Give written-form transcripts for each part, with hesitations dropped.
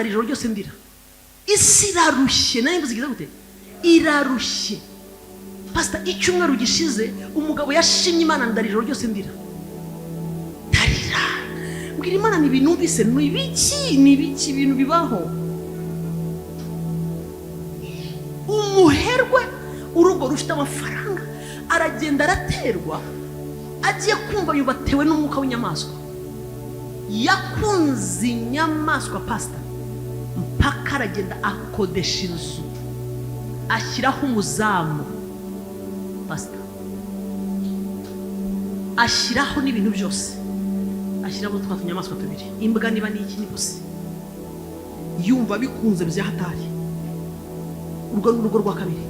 ijoro ryose ndira isi irarushye nayo mvuze gute irarushye pastor icyumweru gishize umugabo yashimye Imana ndari ijoro ryose ndira tarira mbwira Imana ni ibintu bise ni ibiki ibintu bibaho umuherwe urugo rufite amafaranga aragenda araterwa agiye kumva yubatewe n'umwuka w'inyamaswa yakunze inyamaswa pastor mpaka aragenda akodesha inzu ashyiraho umuzamu pastor ashyiraho n'ibintu byose ashyiraho twa tunyamaswa tubiri imbwa niba n'iki ni bose yumva bikunze byahatari urugo rwa kabiri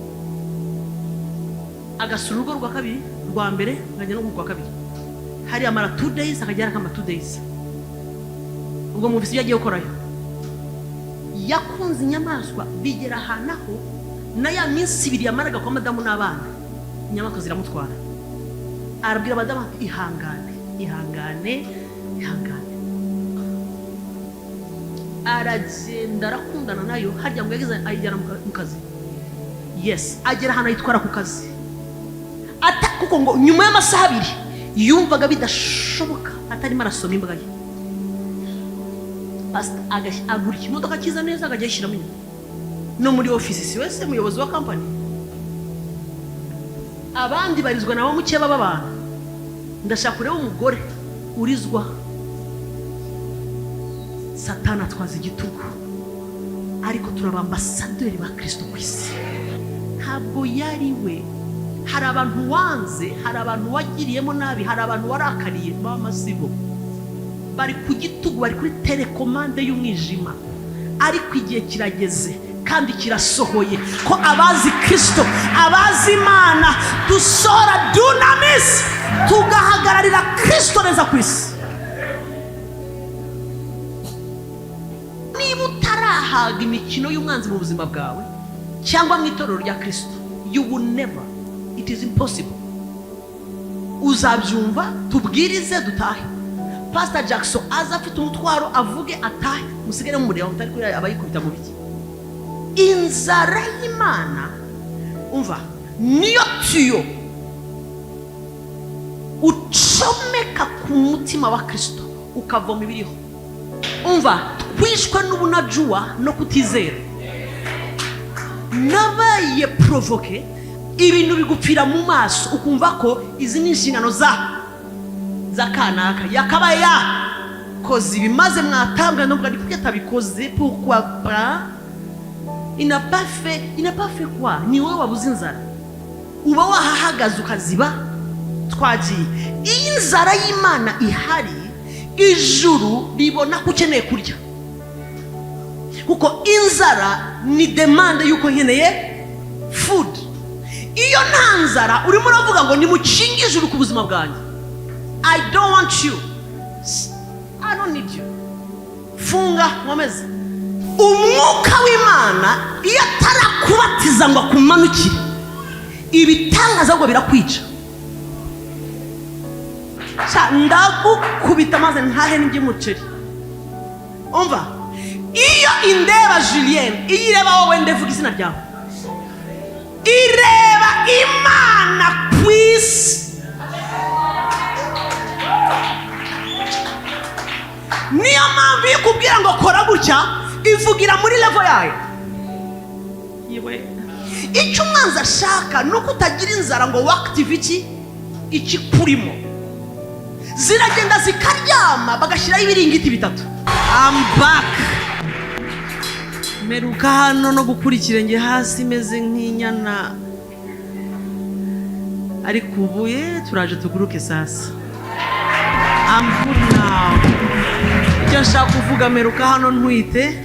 agasura urugo rwa kabiri rwa mbere ngajya no rwa kabiri hari amara 2 days akagera kama 2 days ubwo mu bisi yagiye gukorayo yakunze inyamaswa bigera hanaho na ya minsi ibiri yamaraga kwa madamu n'abana inyamaswa ziramutwara arabwira madamu ati ihangane aragenda arakundana nayo harya ngo yagize ayijyana mu kazi yes agera hano ayitwara ku kazi ata kuko ngo nyuma y'amasaha abiri yumvaga bidashoboka atari marasoma imbaga ye agura ikimodoka cyiza neza akajya yishyiramo inyuma no muri ofisi si wese muyobozi wa company abandi barizwa nabo muke b'abana ndashaka kureba umugore urizwa satana twaza igitugu ariko turabambasaderi ba Kristo ku isi ntabwo yari we hari abantu wanze hari abantu wagiriyemo nabi hari abantu warakariye b'amasibo bari ku gitugu bari kuri telekomande y'umwijima ariko igihe kirageze kandi kirasohoye ko abazi Kristo abazi Imana dusora dunamis tugahagararira Kristo neza ku isi niba utarahaga imikino y'umwanzi mu buzima bwawe cyangwa mu itorero rya Kristo you will never, it is impossible. Uzabyumva tubwirize dutahe Pastor Jackson aza afite umutwaro avuge atahe musigere mu mureba mutari kuri abayikubita mu biki inzara y'Imana umva niyo tuyo ucomeka ku mutima wa Kristo ukavoma ibiriho umva twishwe n'ubunajua no kutizera nabaye provoke ibintu bigupfira mu maso ukumva ko izi ni inshingano za kanaka yakabaye kozi bimaze mwatambwa no bwari kuko atabikoze pourquoi pas il n'a pas fait quoi ni wowe wabuze inzara uba wahahagaze ukaziba twagiye iyi nzara y'Imana ihari ijuru ribona ko ukeneye kurya kuko inzara ni demande yuko nkeneye food iyo nta nzara urimo uravuga ngo nimucinge ijuru ku buzima bwanjye I don't want you. I don't need you. Funga nkomeze. Umwuka w'Imana iyo atarakubatiza ngo akumanukire ibitangaza ngo birakwica. Ndagukubita maze ntahe n'iby'umuceri. Umva iyo indeba Jullienne ireba wowe ndevuga izina ryawe ireba Imana kwisi niyo mpamvu ikubwira ngo kora gutya ivugira muri level yayo yewe icyo umwanzi ashaka nuko utagira inzara ngo activity ikikurimo ziragenda zikaryama bagashyiraho ibiringiti bitatu I'm back meruka hano no gukurikira nge hasi meze nk'inyana ariko ubuye turaje tuguruke sasa I'm good now icyo nshaka kuvuga meruka hano ntwite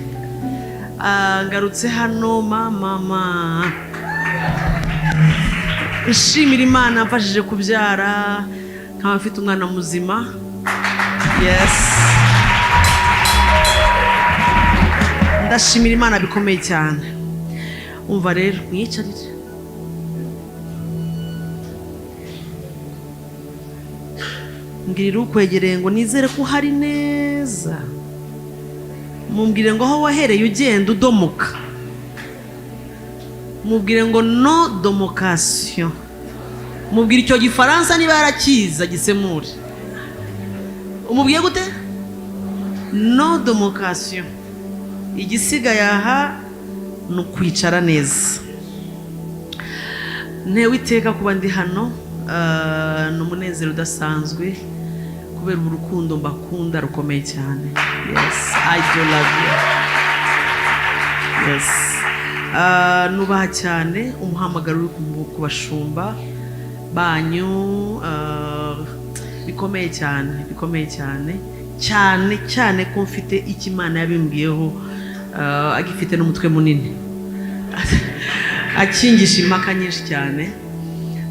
ngarutse hano mama nshimira Imana mfashije kubyara nkaba mfite umwana muzima yes ndashimira Imana bikomeye cyane umva rero mwicarire mbwirira ukwegereye ngo nizere ko hari neza mumbwire ngo aho wahereye ugenda udomoka, mubwire ngo no domocation, mubwire icyo gifaransa niba yarakiza gisemure, umubwiye gute? No domocation. Igisigaye aha ni ukwicara neza. Ntewe iteka kuba ndi hano, ni umunezero udasanzwe kubera urukundo mbakunda rukomeye cyane. Yes, I do love you. Yes. Nubaha cyane umuhamagaro uri ku bashumba banyu, bikomeye cyane cyane ko mfite ikimana yabimbwiyeho, agifite n'umutwe munini akingisha impaka nyinshi cyane,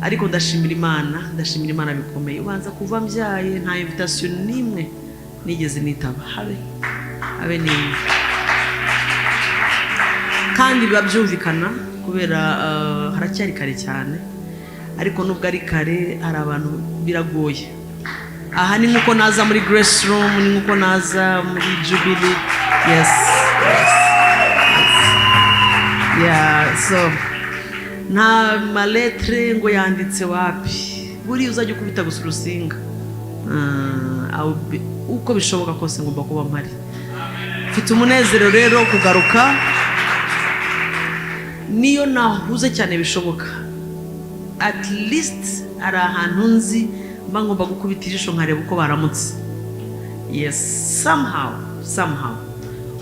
ariko ndashimira Imana bikomeye. Ubanza kuva mbyaye nta invitation nimwe nigeze nitaba, habe nimwe, kandi biba byumvikana kubera haracyari kare cyane, ariko nubwo ari kare hari abantu biragoye. Aha ni nkuko naza muri Grace Room, ni nkuko naza muri Jubilee. Yes. Yeah, so nta maletre ngo yanditse wapi, buri uzajya ukubita gusa urusinga, uko bishoboka kose ngomba kuba mpari. Mfite umunezero rero kugaruka, niyo nahuze cyane bishoboka, at least ari ahantu nzi mba ngomba gukubita ijisho nkareba uko baramutse. Yes, somehow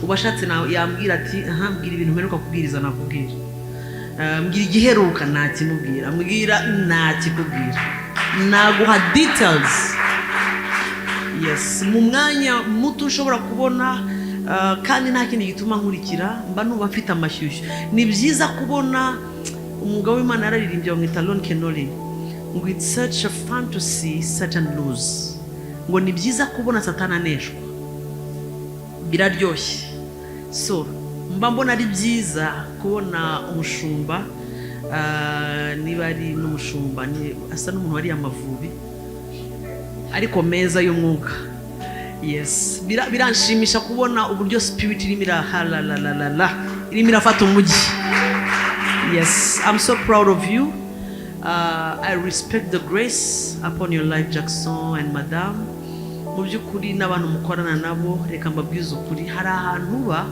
ubashatse nawe yambwira ati mbwira ibintu mperuka kubwiriza nakubwira, mbwira igiheruka ntakimubwira, mbwira ntakikubwira, naguha details. Yes, mu mwanya muto ushobora kubona, kandi nta kindi gituma nkurikira, mba numva mfite amashyushyu. Ni byiza kubona umugabo w'Imana yararirimbye bamwita Lon Kenoli ngo it's such a fun to see Satan lose, ngo ni byiza kubona Satana aneshwa, biraryoshye. So mba mbona ari byiza kubona umushumba, niba ari n'umushumba asa n'umuntu wari Amavubi ariko meza y'umwuka. Yes, biranshimisha kubona uburyo spirit irimo irimo irafata umujyi. Yes, I'm so proud of you. I respect the grace upon your life, Jackson and Madame. Mu by'ukuri n'abantu mukorana nabo, reka mbabwize ukuri, hari ahantu uba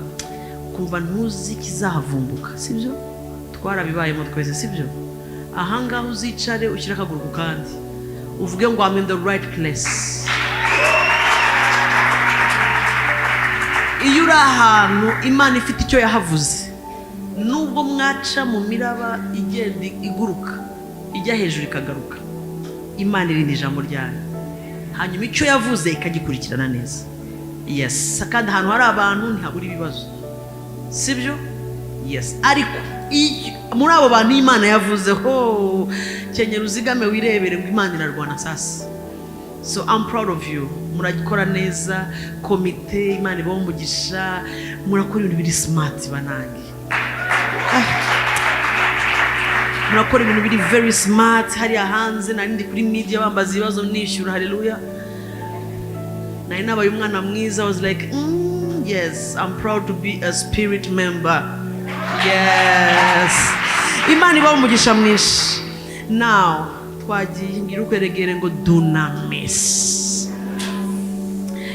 kumva ntuzi kizahavumbuka, sibyo? Twarabibayemo twese, sibyo? Ahangaha uzicare ushyira akaguru ku kandi uvuge ngo I'm in the right place. Iyo uri ahantu Imana ifite icyo yahavuze, nubwo mwaca mu miraba igenda iguruka ijya hejuru ikagaruka, Imana irindi ijambo ryayo, hanyuma icyo yavuze ikagikurikirana neza. Yes, kandi ahantu hari abantu ntihabura ibibazo, sibyo? Yes, ariko muri abo bantu Imana yavuze kenyera uzigame wirebere ngo Imana irarwana sasa. So I'm proud of you, muragikora neza, komite Imana ibaho umugisha, murakora ibintu biri smart banange, murakora ibintu biri very smart. Hariya hanze narindi kuri media bambaza ibibazo nishyura, haleluya. Nari nabaye umwana mwiza, I was like yes, I'm proud to be a spirit member. Yes, Imana ibaho umugisha mwinshi. Now twagiye ngira ukweregere ngo dunamis.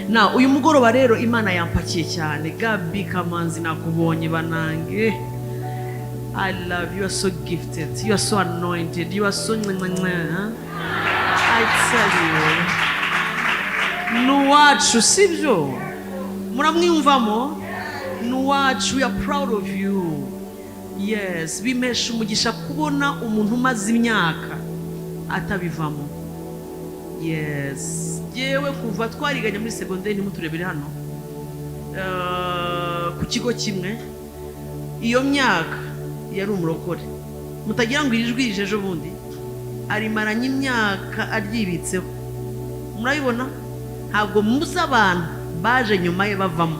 Now uyu mugoroba rero Imana yampakiye cyane. Gabi Kamanzi nakubonye banange, I love you, are so gifted, you are so anointed, you are so I tell you, nuwacu sibyo? Muramwiyumvamo? Nuwacu, we are proud of you. Yes, bimesha umugisha kubona umuntu umaze imyaka atabivamo. Yes, yewe kuva twariganye muri secondaire nimuturebere hano ku kigo kimwe, iyo myaka yari umurokore, mutagira ngo irijwi rije ejo bundi, arimaranye imyaka aryibitseho. Murabibona, ntabwo muzi abantu baje nyuma ye bavamo.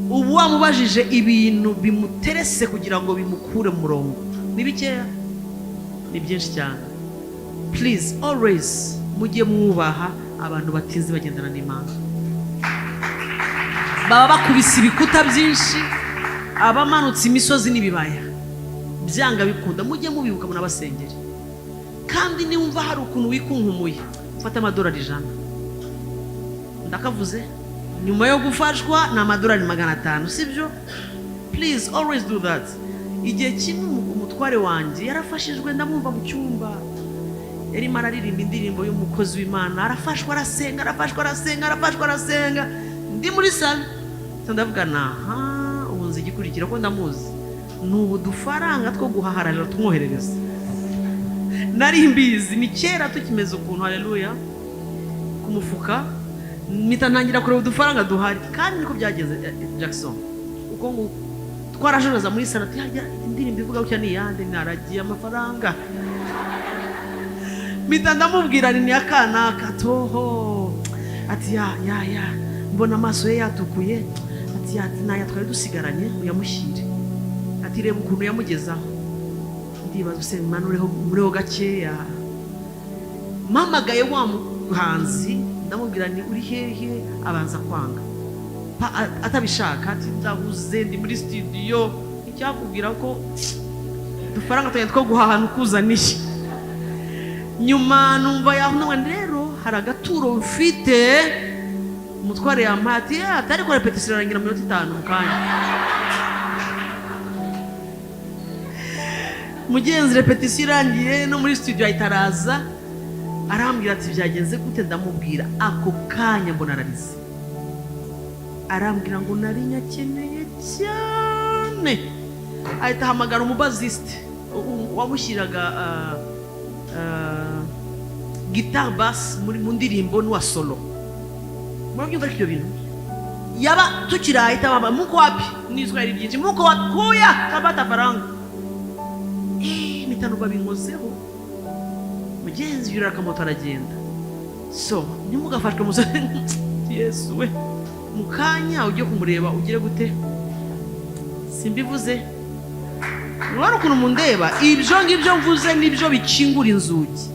Ubu wamubajije ibintu bimuterese kugira ngo bimukure mu murongo ni bikeya, ni byinshi cyane. Please always mujye mwubaha abantu batinze bagendana n'Imana baba bakubise ibikuta byinshi abamanutse imisozi n'ibibaya byanga bikunda mujye mubibuka munabasengera kandi niwumva hari ukuntu wikunkumuye ufata amadolari 100 ndakavuze nyuma yo gufashwa na amadolari 500 sibyo please always do that igihe kimwe umutware wanjye yarafashijwe ndamumva mu cyumba yari mararirimba indirimbo y'umukozi w'Imana arafashwa arasenga ndi muri sale ndavuga naha ubunzi gikurikira ko ndamuzi nubu dufaranga two guhahararira tumwoherereza nari mbizi ni kera tukimeze ukuntu haleluya kumufuka mita ntangira kureba udufaranga duhari kandi niko byageze Jackson uko ngo twarashoza muri sale tuyajya indirimbo ivuga ko cyane yande naragiye amafaranga mita ndamubwira ni yakana katoho ati ya mbona amaso ye yatukuye ati naya twari dusigaranye uyamushyire ati reba ukuntu yamugezaho ndibaza se Imana uriho gakeya mamagaye wa muhanzi ndamubwira ni uri hehe abanza kwanga atabishaka ati ndahuze ndi muri studio icyakubwira ko dufaranga tugenda two guhahana ukuzaniye nyuma numva yaho rero hari agaturo mfite umutware yampati atari ko repetition irangira mu minota 5 mukanya mugenzi repetition irangiye no muri studio ayitaraza arambwira ati byagenze gute ndamubwira ako kanya mbona ararize arambwira ngo nari nyakeneye cyane ahita hamagara umubaziste wamushyiraga guitar bass muri mu ndirimbo n'wa solo murabyumva ibyo bintu yaba tukirahita baba muko wapi n'Israeli byinshi muko wakuya kabata faranga mitano babinkozeho mugenzi yuraka moto aragenda so nimugafashwe musore Yesu we mukanya ujye kumureba ugire gute simbivuze wari ukuntu mundeba ibyo ngibyo mvuze nibyo bikingura inzugi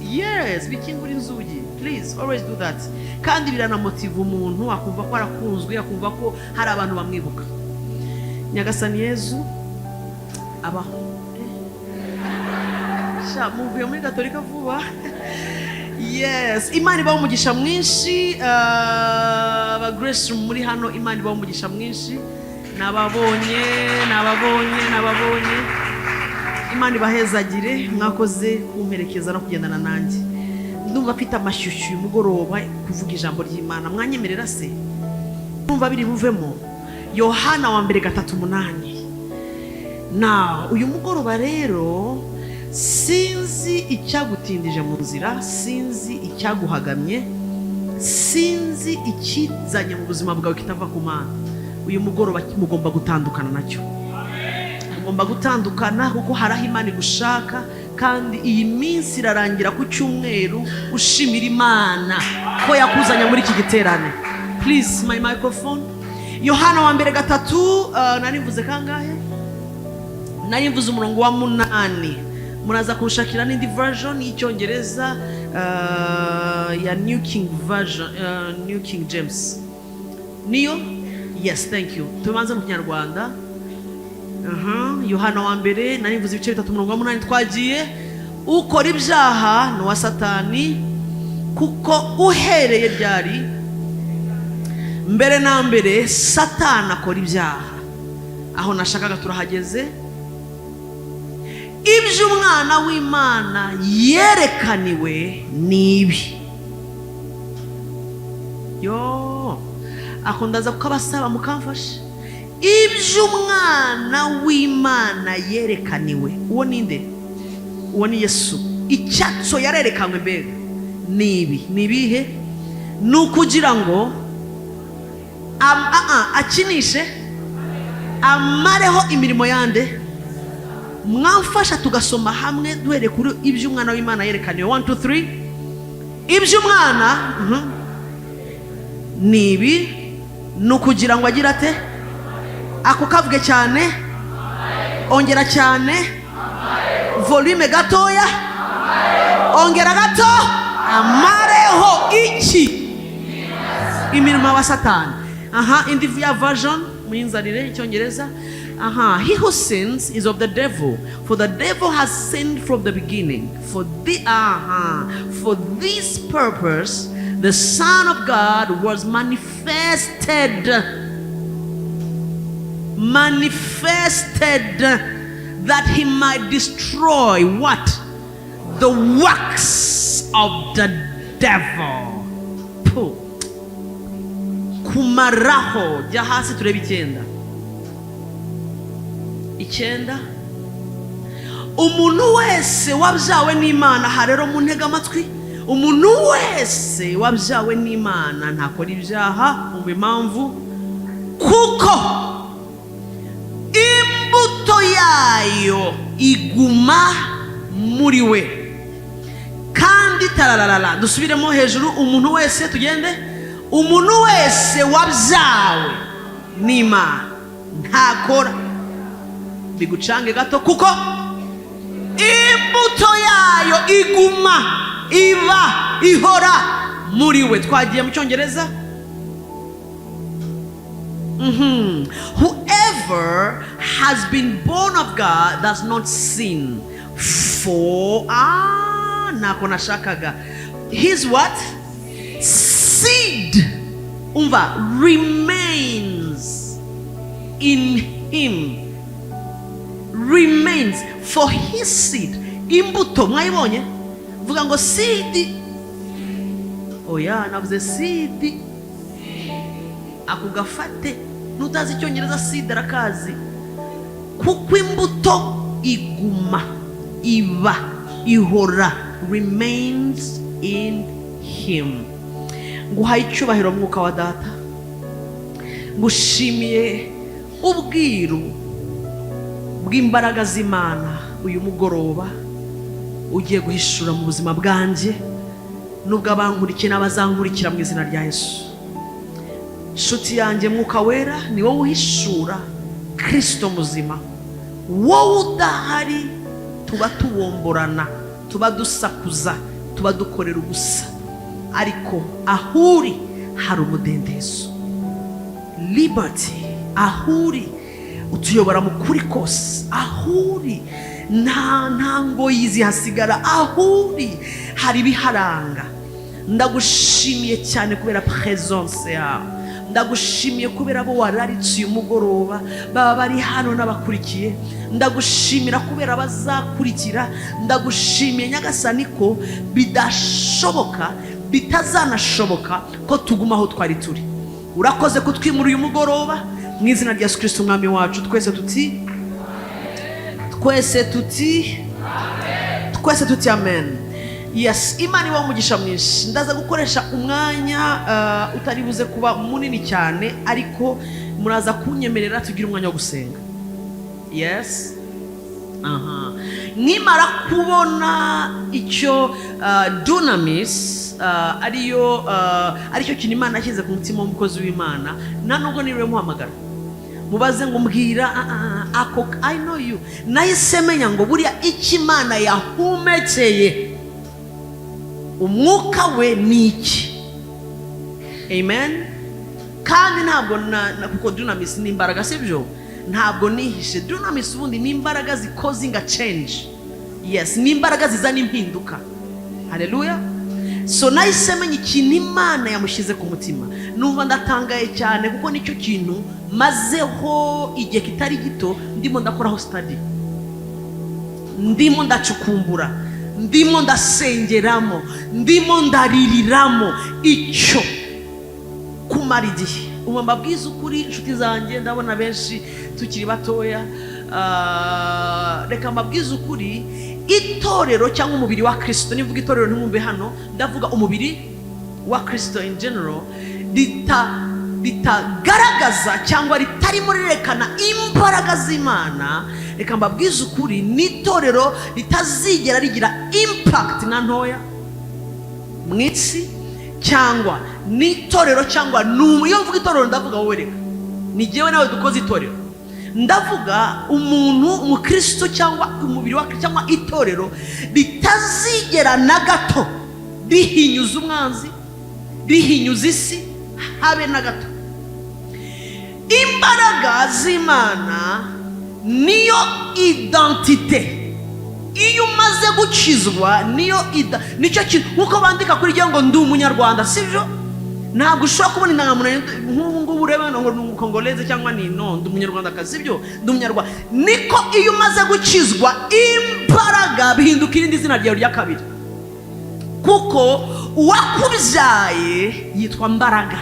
yes bikingura inzugi please always do that kandi biranamotiva umuntu akumva ko arakunzwe akumva ko hari abantu bamwibuka Nyagasani Yesu abaho muvuye muri Gatolika vuba yes Imana ibaho umugisha mwinshi aba Grace muri hano Imana ibaho umugisha mwinshi nababonye Imana ibahezagire mwakoze kumperekeza no kugendana nanjye ndumva afite amashyushyu y'umugoroba kuvuga ijambo ry'Imana mwanyemerera se ndumva biri buvemo Yohana wa mbere 3:8 na uyu mugoroba rero sinzi icyagutindije mu nzira sinzi icyaguhagamye sinzi ikizanye mu buzima bwawe kitava ku Mana uyu mugoroba mugomba gutandukana nacyo mugomba gutandukana kuko haraho Imana igushaka kandi iyi minsi irarangira ku cyumweru ushimira Imana ko yakuzanya muri iki giterane please my microphone Yohana wa mbere 3 narimvuze kangahe narimvuze umurongo wa 8 muraza kushakira n'indi version y'icyongereza ya New King James niyo yes thank you tubanze mu Kinyarwanda Yohana wa mbere narivuze ibice 3:8 twagiye ukora ibyaha no wa Satani kuko uhereye byari mbere na mbere Satani akora ibyaha aho nashakaga turahageze ibyo umwana w'Imana yerekaniwe nibi yo akondaza kukabasaba mukamfasha ibyo umwana w'Imana yerekaniwe uwo ninde uwo ni Yesu icyatso yarerekanwe mbere nibihe nukugira ngo akinishe amareho imirimo yande mwamfasha tugasoma hamwe duhere kuri ibyo umwana w'Imana yerekaniwe 1 2 3 ibyo umwana nibi nukugira ngo agira ate ako kavuge cyane ongera cyane volume gatoya ongera gato amare akureho iki imirimo wa Satani. In the VIA version mwinzarire icyongereza. He who sins is of the devil, for the devil has sinned from the beginning. For this purpose the Son of God was manifested that he might destroy what? The works of the devil. Kumaraho jya hasi turebe icyenda. Umuntu wese wabyawe n'Imana, harero mu ntega amatwi, umuntu wese wabyawe n'Imana ntakora ibyaha mu impamvu kuko imbuto yayo iguma muri we. Kandi tararara dusubiremo hejuru, umuntu wese tugende, umuntu wese wabyawe n'Imana ntakora, bigucange gato, kuko imbuto yayo iguma iba ihora muri we. Twagiye mu cyongereza. Whoever has been born of God does not sin, for nako nashakaga, his what? Seed remains in him. Remains, for his seed. Imbuto mwayibonye? Vuga ngo seed. Oya navuze seed. Akugafate nutazi icyongereza seed arakazi. Kuko imbuto iguma iba ihora, remains in him. Nguhaye icyubahiro mwuka wa data, ngushimiye ubwiru bw'imbaraga z'Imana uyu mugoroba ugiye guhishura mu buzima bwanjye nubwo abankurikiye n'abazankurikira mu izina rya Yesu. Nshuti yanjye mwuka wera ni wowe uhishura Kristo muzima. Wowe udahari tuba tuwomborana, tuba dusakuza, tuba dukorera ubusa, ariko ahuri hari umudendezo, liberty. Ahuri utuyobora mu kuri kose, ahuri nta ngoyi zihasigara, ahuri hari biharanga. Ndagushimiye cyane kubera presence yawe, ndagushimiye kubera abo wararitse uyu mugoroba baba bari hano n'abakurikiye, ndagushimira kubera bazakurikira, ndagushimiye Nyagasani ko bidashoboka bitazanashoboka ko tuguma aho twari turi. Urakoze kutwimura uyu mugoroba mu izina rya Yesu Kristo umwami wacu. Twese tuti amen. Yes, Imana iwa umugisha mwinshi. Ndaza gukoresha umwanya utari buze kuba munini cyane, ariko muraza kunyemerera tugira umwanya wo gusenga. Yes. Nimara kubona icyo dunamis aricyo kintu Imana yashyize ku mutima w'umukozi w'Imana, nubwo niriwe muhamagara mubaze ngo mbwira I know you, nahise menya ngo buriya icyo Imana yahumekeye umwuka we ni iki. Amen. Kandi ntabwo kuko dunamis ni imbaraga, sibyo? Ntabwo nihishe. Dunamis ubundi ni imbaraga zikozinga change. Yes, ni imbaraga zizana impinduka. Haleluya. So nahise menya ikintu Imana yamushyize ku mutima. Numva ndatangaye cyane kuko nicyo kintu mazeho igihe kitari gito ndimo ndakoraho study, ndimo ndacukumbura, ndimo ndasengeramo, ndimo ndaririramo icyo kumara igihe. Ubu mbabwiza ukuri inshuti zanjye, ndabona benshi tukiri batoya, reka mbabwiza ukuri, itorero cyangwa umubiri wa Kristo, nivuga itorero ntimwumve hano, ndavuga umubiri wa Kristo in general, ritagaragaza cyangwa ritarimo rirekana imbaraga z'Imana, reka mbabwiza ukuri, n'itorero ritazigera rigira impact na ntoya mu isi, cyangwa n'itorero, cyangwa iyo mvuga itorero ndavuga wowe, reka ni jyewe nawe dukoze itorero. Ndavuga umuntu umukristo cyangwa umubiri wa Kristo cyangwa itorero ritazigera na gato rihinyuza umwanzi, rihinyuza isi habe na gato. Imbaraga z'Imana niyo identite. Iyo umaze gukizwa nicyo kintu, nkuko bandika kuri ryo ngo ndi umunyarwanda, sivyo? Ntabwo ushobora kubona indangamuntu nk'ubu ngubu ureba ngo ni umukongoleze cyangwa ni no ndi umunyarwandakazi, sivyo? Ndi umunyarwanda. Niko iyo umaze gukizwa imbaraga bihinduka irindi zina ryawe rya kabiri, kuko uwakubyaye yitwa mbaraga.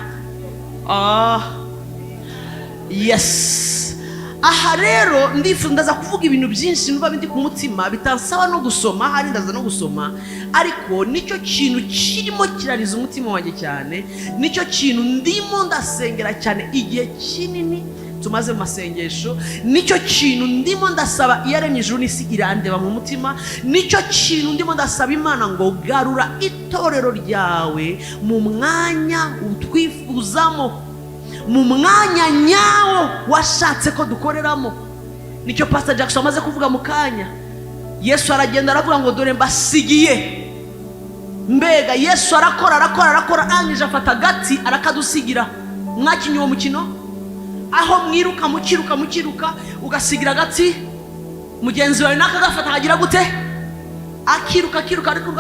Yes. Aha rero ndifundaza kuvuga ibintu byinshi numva bindi ku mutima bitansaba no gusoma, hari ndaza no gusoma, ariko nicyo kintu kirimo kirariza umutima wanjye cyane, nicyo kintu ndimo ndasengera cyane igihe kinini tumaze mu masengesho, nicyo kintu ndimo ndasaba iyaremye ijuru n'isi irandeba mu mutima, nicyo kintu ndimo ndasaba Imana ngo garura itorero ryawe mu mwanya utwifuzamo, mu mwanya nyawo washatse ko dukoreramo. Nicyo Pastor Jackson amaze kuvuga mu kanya. Yesu aragenda aravuga ngo dore mbasigiye. Mbega Yesu arakora angije afata gati arakadusigira. Mwakinye uwo mukino aho mwiruka mukiruka ugasigira gati, mugenzi wawe nakagafata hagira gute, akiruka ariko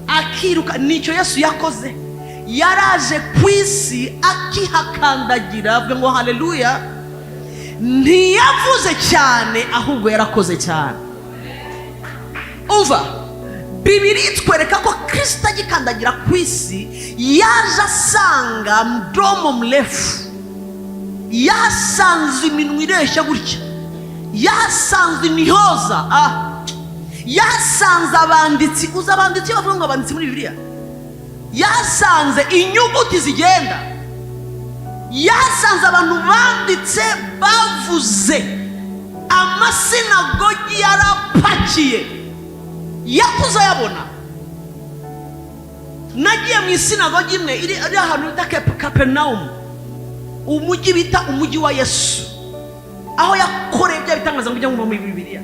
akiruka. Nicyo Yesu yakoze. Yaraje kwisi akihakandagira, avuga ngo haleluya. Ntiyavuze cyane ahubwo yarakoze cyane. Umva, Bibiri itwereka ko Kristo agikandagira kwisi yaje asanga mdomo mrefu, yasanze iminwa ireshya gutya, yasanze imihoza, yasanze abanditsi. Uza abanditsi bavuga ngo abanditsi muri Bibiliya, yasanze inyuguti zigenda, yasanze abantu banditse bavuze, amasinagogi yarapakiye, yakuze ayabona. Nagiye mu isinagogi imwe iri ahantu bita Kapernaumu, umujyi bita umujyi wa Yesu, aho yakoreye bya bitangaza ngo ujya mu Bibiliya.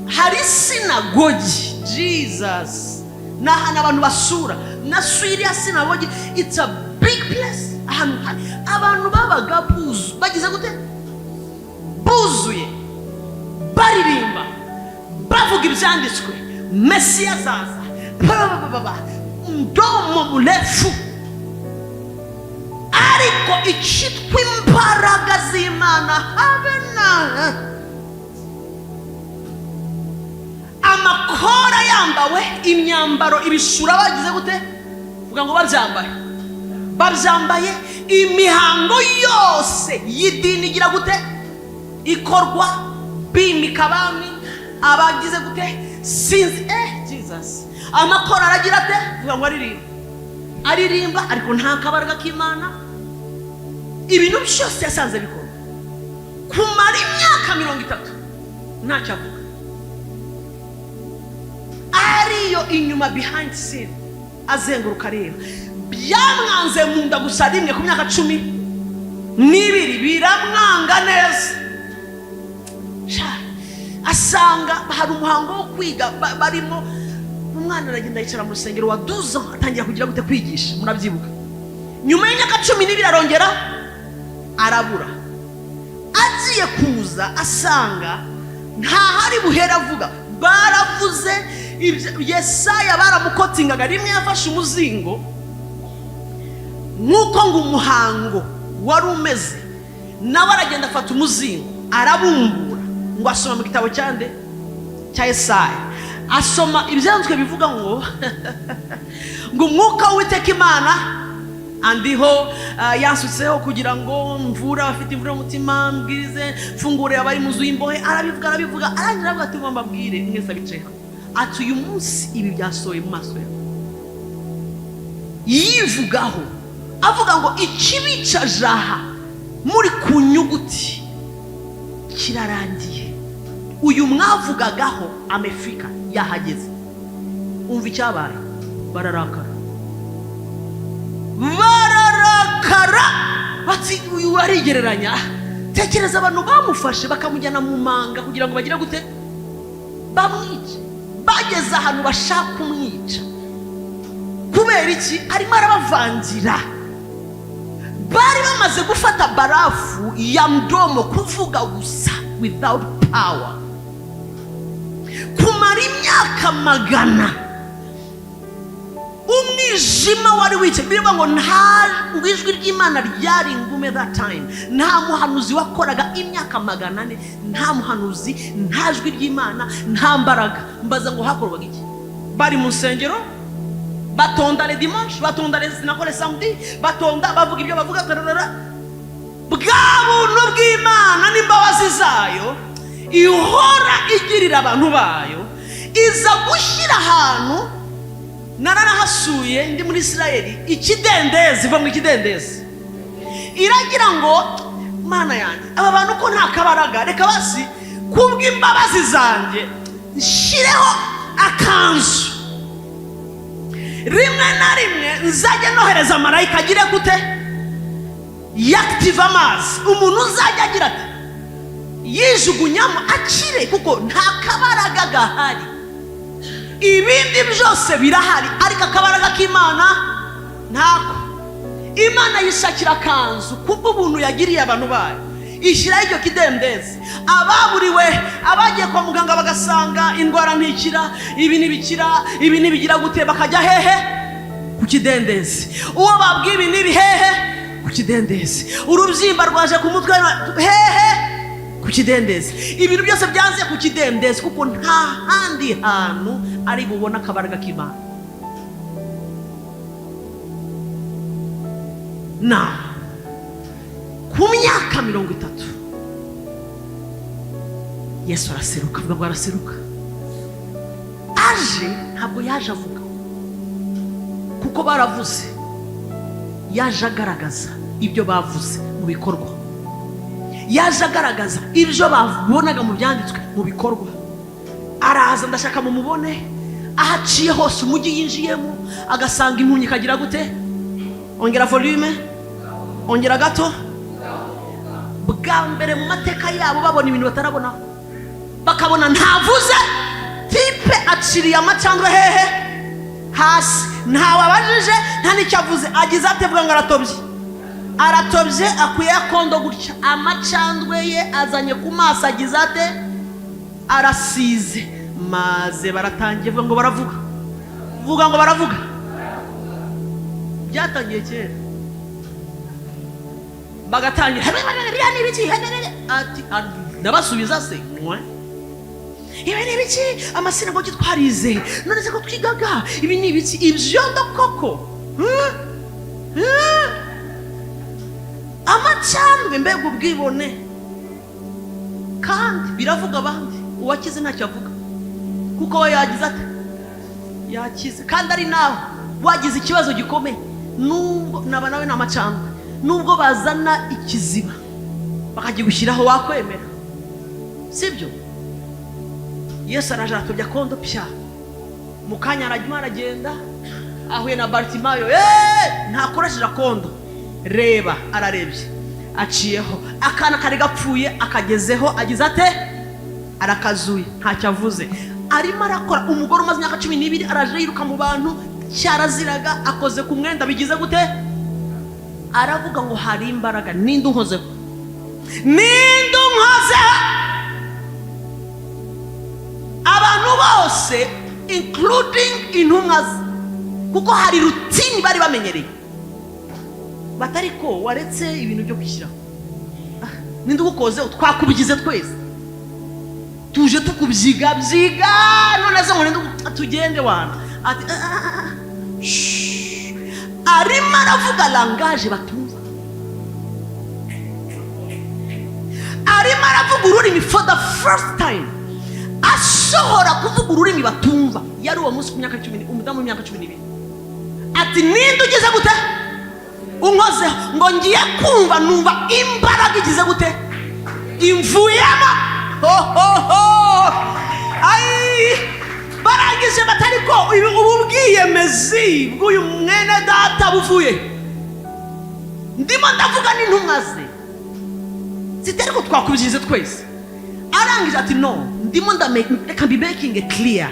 Hari sinagogi, Jesus, n'ahantu abantu basura. Nasuye iriya sinagogi, it's a big place. Ahantu abantu babaga bagize gute, buzuye, baririmba, bavuga ibyanditswe, Mesiya azaza, mdomo mrefu. Ariko icyitwa imbaraga z'Imana habe na amakora yambawe, imyambaro ibishura bagize gute, vuga ngo babyambaye. Imihango yose y'idini igira gute, ikorwa, bimika abami, abagize gute, sinzi Jesus. Amakora aragira ate, vuga ngo aririmba, ariko nta kabaraga k'Imana. Ibintu byose yasanze bikorwa. Kumara imyaka 30 ntacyo avuga. Ariyo inyuma behind scene azenguruka rero. Byamwanze mu nda gusa rimwe ku myaka 12 biramwanga neza. Asanga hari umuhango wo kwiga barimo, umwana aragenda yicara mu rusengero wa 12 ans atangira kugira gute kwigisha, murabyibuka. Nyuma y'imyaka 12 arongera arabura. Agiye kuza asanga nta hari buhera avuga. Baravuze Yesaya, baramukotingaga rimwe yafashe umuzingo nkuko ngo umuhango wari umeze, nawe aragenda afata umuzingo arabumbura, ngo asoma mu gitabo cyande cya Yesaya, asoma ibyanditswe bivuga ngo ngo umwuka w'Uwiteka Imana andiho yansutseho kugira ngo mvura abafite imvura y'umutima, mbwize mfungure abari mu nzu y'imbohe. Arabivuga arangira avuga ati mbabwire mwese abiceho ati uyu munsi ibi byasohoye mu maso yawe. Yivugaho avuga ngo ikibica jaha muri ku nyuguti kirarangiye, uyu mwavugagaho amefika yahageze. Umva icyabaye, bararakara bati uyu arigereranya. Tekereza abantu bamufashe bakamujyana mu manga kugira ngo bagire gute, bamwice. Bageze ahantu bashaka kumwica, kubera iki arimo arabavangira. Bari bamaze gufata barafu ya mdomo kuvuga gusa without power, kumara imyaka magana umwijima wari wice. Bivuga ngo nta ijwi ry'Imana ryari ingume that time. Nta muhanuzi wakoraga imyaka 400, nta muhanuzi, nta jwi ry'Imana, nta mbaraga. Mbaza ngo hakorwaga iki? Bari mu nsengero batonda le dimanche, batonda le sinakore samedi, batonda bavuga ibyo bavuga tarara. Bwa buntu bw'Imana n'imbabazi zayo ihora igirira abantu bayo, iza gushyira ahantu. Nararahasuye ndi muri Israeli, ikidendezi va mu ikidendezi, iragira ngo Mana yanjye aba bantu ko nta kabaraga, reka basi kubw'imbabazi zanjye nshireho akanzu. Rimwe na rimwe nzajya nohereza marayika agire gute, yaktiva amazi, umuntu uzajya agira ati yijugunyamo akire, kuko nta kabaraga gahari. Ibindi byose birahari, ariko akabaraga k'Imana ntako. Imana yishakira akanzu kubwo ubuntu yagiriye abantu bayo, ishyiraho icyo kidendezi. Ababuriwe, abagiye kwa muganga bagasanga indwara ntikira, ibi ntibikira, ibi ntibigira gute, bakajya hehe? Ku kidendezi. Uwo babwiye ibi ntibi hehe? Ku kidendezi. Urubyimba rwaje ku mutwe hehe? Ku kidendezi. Ibintu byose byanze ku kidendezi, kuko nta handi hantu ari bubona akabaraga k'Imana. Na ku myaka 30 Yesu araseruka. Avuga ngo araseruka. Aje ntabwo yaje avuga, kuko baravuze. Yaje agaragaza ibyo bavuze mu bikorwa. Yaje agaragaza ibyo babonaga mu byanditswe mu bikorwa. Araza, ndashaka mu mubone ahaciye hose umujyi yinjiyemo, agasanga impunyi kagira gute. Ongera volume, ongera gato. Bwa mbere mu mateka yabo babona ibintu batarabona, bakabona ntavuze, tipe aciriye amacandwe hehe? Hasi. Ntawe abajije, nta n'icyo avuze. Agize ate? Bwa ngo aratobye. Aratobye, akuye akondo gutya, amacandwe ye azanye ku maso. Agize ate? Arasize. Maze baratangiye vuga ngo baravuga. Vuga ngo baravuga. Byatangiye kera. Bagatangira biriya ni ibiki? Ati ndabasubiza se mwe, ibi ni ibiki? Amasinagogi twarize, none se ko twigaga, ibi ni ibiki? Ibyo ndokoko amacandwe, mbega ubwibone. Kandi biravuga abandi, uwakize ntacyo avuga, kuko we yagize ate? Yakize. Kandi ari nawe wagize ikibazo gikomeye, nubwo naba nawe n'amacandwe, nubwo bazana ikiziba bakagigushyiraho, wakwemera? Sibyo? Yesu araje atobya kondo pya, mu kanya aragenda, ahuye na Bartimayo. Ntakoresheje kondo, reba. Ararebye, aciyeho akana kari gapfuye, akagezeho. Agize ate? Arakazuye, ntacyo avuze. Arimo arakora. Umugore umaze imyaka 12 araje yiruka mu bantu, cyaraziraga, akoze ku mwenda. Bigize gute? Aravuga ngo hari imbaraga. Ninde unkozeho? Ninde unkozeho? Abantu bose including intumwa, kuko hari routine bari bamenyereye, batari ko waretse ibintu byo kwishyira. Ninde ugukoze? Twakubigize twese, tuje tukubyiga byiga, none se ngo ninde tugende wana. Ati arimo aravuga langage batumva, arimo aravuga ururimi for the first time. Asohora kuvuga ururimi batumva. Yari uwo munsi ku myaka 10, umudamu w'imyaka 12. Ati ninde ugize gute? Unkozeho. Ngo ngiye kumva numva imbaraga igize gute? Imvuyemo. Ai, barangije batari ko ubu bwiyemezi bw'uyu mwene data buvuye. Ndimo ndavuga n'intumwa ze, zitari ko twakubigize twese. Arangije ati no, ndimo reka be making it clear,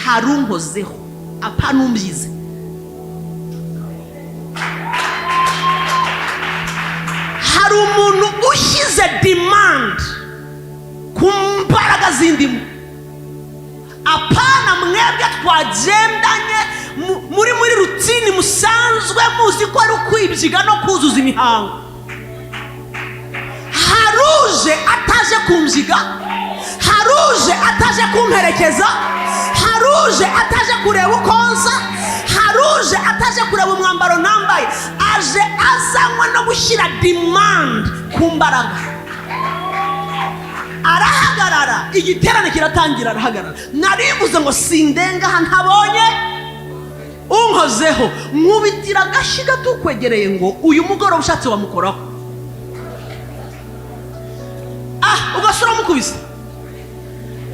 harunkozeho, apa numbize. hari umuntu ushyize demand ku mbaraga z'indimo. Apana mwebwe twagendanye muri rutini musanzwe muzi ko ari ukwibyiga no kuzuza imihango. Haruje ataje kumziga, haruje ataje kumperekeza, haruje ataje kureba ukonza, haruje ataje kureba umwambaro nambaye, aje azanywa no gushyira demand ku mbaraga. Arahagarara, igiterane kiratangira, arahagarara. Narivuze ngo sindenga aha ntabonye unkozeho, nkubitira agashiga tukwegereye ngo uyu mugoroba ushatse wamukoraho. Ugasura mukubise,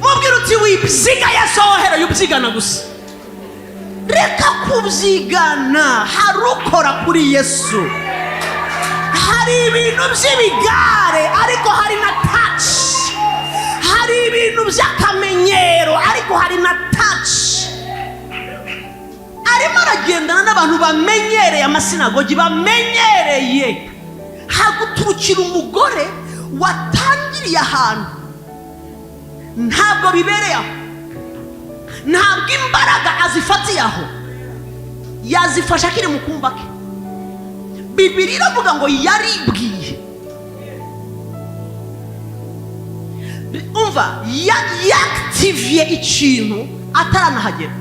mubwira uti wibyiga yasohera yubyigana gusa. Reka kubyigana, harukora kuri Yesu. Hari ibintu by'ibigare ariko hari na touch, hari ibintu by'akamenyero ariko hari na touch. Arimo aragendana n'abantu bamenyereye amasinagogi, bamenyereye. Haguturukira umugore watangiriye ahantu ntabwo bibereye aho, ntabwo imbaraga azifatiye aho, yazifasha akiri mu kumba ke. Bibiri iravuga ngo yaribwiye. Umva, yaktiviye ikintu ataranahagera,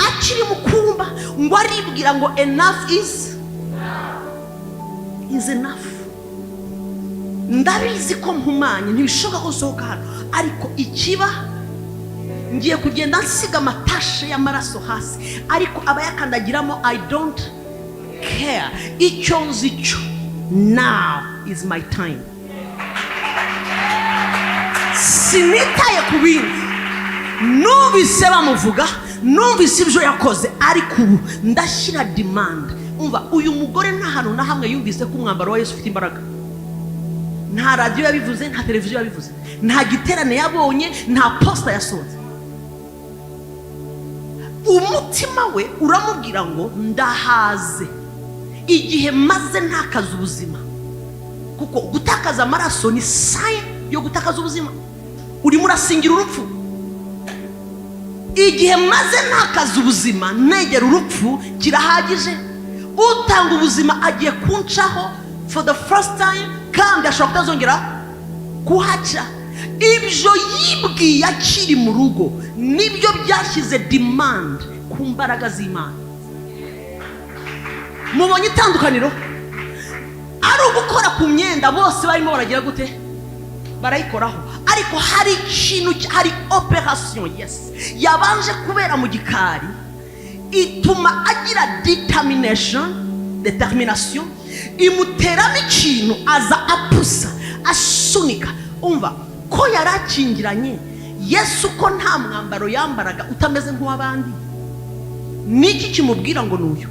akiri mu kumba ngo aribwira ngo enough is enough. Ndabizi ko mpumanye ntibishoboka gusohoka hano, ariko ikiba ngiye kugenda nsiga amatashe y'amaraso hasi, ariko abayakandagiramo I don't care. Icyo nzi cyo, now is my time. Sinitaye ku bindi, numvise bamuvuga, numvise ibyo yakoze, ariko ubu ndashyira demand. Umva, uyu mugore nta hantu na hamwe yumvise ko umwambaro wa Yesu ufite imbaraga. Nta radio yabivuze, nta televiziyo yabivuze, nta giterane yabonye, nta posta yasohotse. Umutima we uramubwira ngo ndahaze, igihe maze ntakaza ubuzima. Kuko gutakaza amaraso ni sign yo gutakaza ubuzima. Urimo urasingira urupfu. Igihe maze ntakaza ubuzima, negera urupfu kirahagije. Utanga ubuzima agiye kuncaho for the first time, kandi ashobora kutazongera kuhaca. Ibyo yibwiye akiri mu rugo nibyo byashyize demand ku mbaraga z'Imana. Mubonye itandukaniro? Ari ugukora ku myenda bose barimo baragira gute? Barayikoraho. Ariko hari ikintu, hari operation yes yabanje kubera mu gikari, ituma agira determination, imuteramo ikintu, aza apusa, asunika. Umva ko yarakingiranye Yesu, ko nta mwambaro yambaraga utameze nk'uw'abandi. Niki kimubwira ngo nuyu?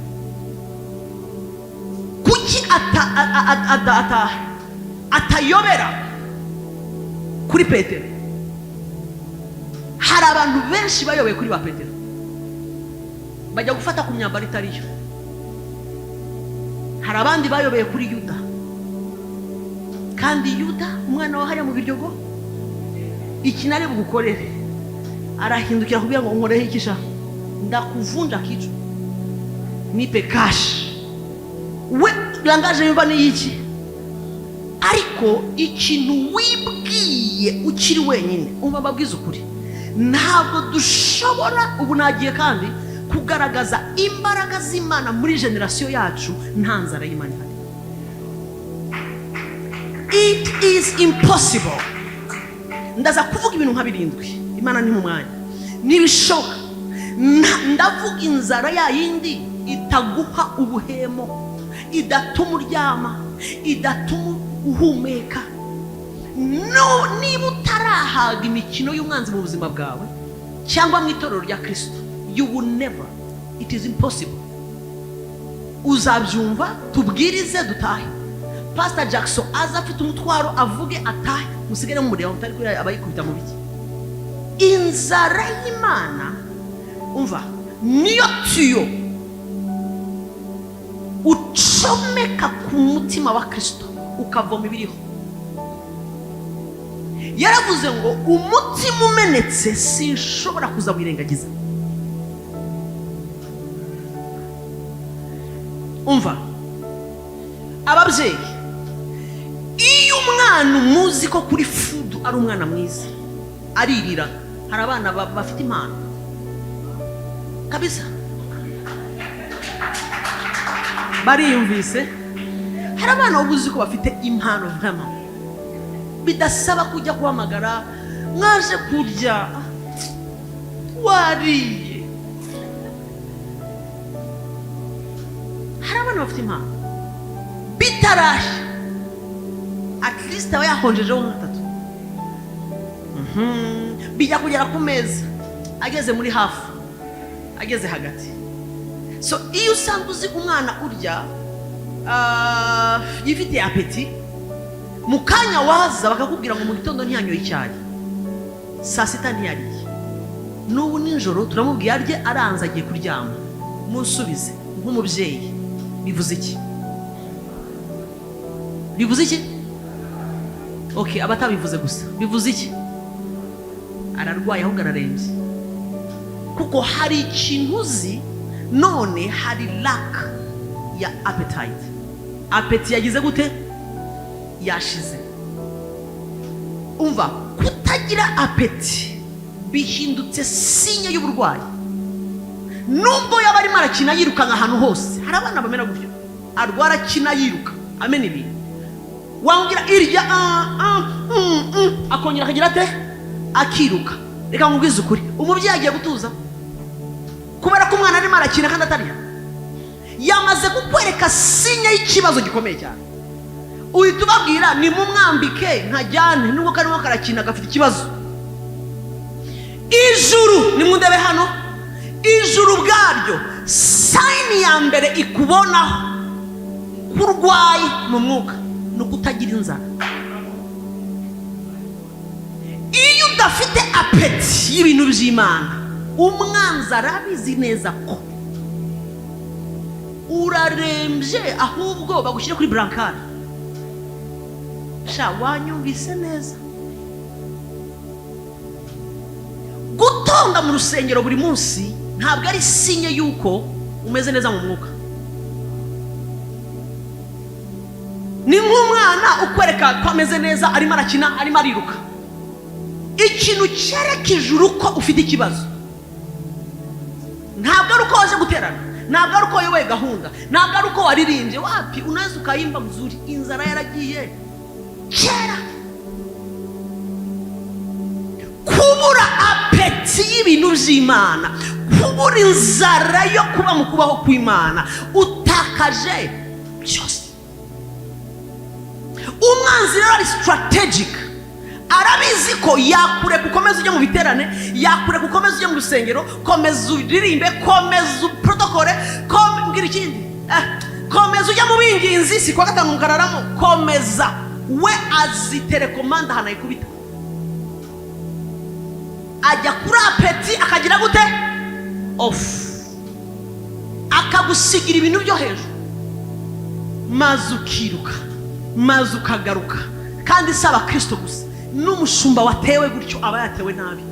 Kuki atayobera kuri Petero? Hari abantu benshi bayobeye kuri ba Petero, bajya gufata ku myambaro itariyo. Hari abandi bayobeye kuri Yuda, kandi Yuda umwana wa hariya mu biryogo, iki nari bugukorere, arahindukira kubwira ngo nkorehe ikisha, ndakuvunja kichwa, nipe cash. We langaje yumva ni iki? Ariko ikintu wibwiye ukiri wenyine, umva babwiza ukuri, ntabwo dushobora, ubu nagiye kandi kugaragaza imbaraga z'Imana muri generation yacu nta nzara y'Imana ihari. It is impossible. Ndaza kuvuga ibintu nka birindwi, Imana ni mu mwanya, nibishoboka. Ndavuga inzara ya yindi itaguha ubuhemo, idatuma uryama, idatuma uhumeka. No, niba utarahaga imikino y'umwanzi mu buzima bwawe cyangwa mu itorero rya Kristo, you will never, it is impossible. Uzabyumva, tubwirize, dutahe. Pastor Jackson aza afite umutwaro, avuge, atahe, musigere mu mureba mutari kuri abayikubita mu biki. Inzara y'Imana, umva, niyo tiyo ucomeka ku mutima wa Kristo ukavoma ibiriho. Yaravuze ngo umutima umenetse sinshobora kuza wirengagiza. Umva ababyeyi, iyo umwana umuzi ko kuri food ari umwana mwiza aririra, hari abana bafite impano kabisa bariyumvise. Hari abana ubuzi ko bafite impano vraiment bidasaba kujya kuhamagara mwaje kurya wariye. Hari abana bafite impano bitaraje, at least aba yahonjejeho nk'atatu bijya kugera ku meza, ageze muri hafi, ageze hagati. So iyo usanzwe uzi umwana urya yifitiye apeti, mu kanya waza bakakubwira ngo mu gitondo ntiyanyoye icyayi, saa sita ntiyariye, n'ubu nijoro turamubwiye arye aranze agiye kuryama, musubize nk'umubyeyi bivuze iki? Bivuze iki? Okay, abatabivuze gusa bivuze iki? Ararwaye ahubwo ararembye, kuko hari ikintu uzi none hari lack ya appetite. Apeti yagize gute? Yashize. Umva, kutagira apeti bihindutse sinye y'uburwayi. Nubwo yaba arimo arakina yirukanka ahantu hose, hari abana bamera gutyo, arwara akina yiruka amena ibintu, wambwira irya akongera akagira ate akiruka. Reka nkubwize ukuri, umubyeyi agiye gutuza kubera ko umwana arimo arakina kandi atarya, yamaze kukwereka sinye y'ikibazo gikomeye cyane. Uhita ubabwira ni mumwambike nkajyane, nubwo karimo karakina gafite ikibazo. Ijuru nimundebe hano, ijuru bwaryo sayini ya mbere ikubonaho kurwaye mu mwuka no kutagira inzara. Iyo udafite apeti y'ibintu by'Imana, umwanzi arabizi neza ko urarembye, ahubwo bagushyire kuri brancard. Sha wanyumvise neza? Gutonda mu rusengero buri munsi ntabwo ari sinye yuko umeze neza mu mwuka. Ni nk'umwana ukwereka ko ameze neza, arimo arakina, arimo ariruka. Ikintu cyereka ijuru ko ufite ikibazo. Ntabwo ari uko waje guterana, ntabwo ari uko yowe gahunda, ntabwo ari uko waririmbye. Wapi, unaweza ukayimba mzuri, inzara yaragiye kera. Kubura apeti y'ibintu by'Imana, kubura inzara yo kuba mu kubaho kw'Imana, utakaje byose. Umwanzi rero ari strategic, arabizi ko yakure gukomeza ujya mu biterane, yakure gukomeza ujya mu rusengero, komeza uririmbe, komeza protokole, mbwira ikindi, komeza ujya mu binginzi, si kwa gatanu mukararamo, komeza. We azi telekomanda hana ikubita, ajya kuri apeti akagira gute off, akagusigira ibintu byo hejuru, maze ukiruka, maze ukagaruka. Kandi saba Kristo gusa, n'umushumba watewe gutyo aba yatewe nabi,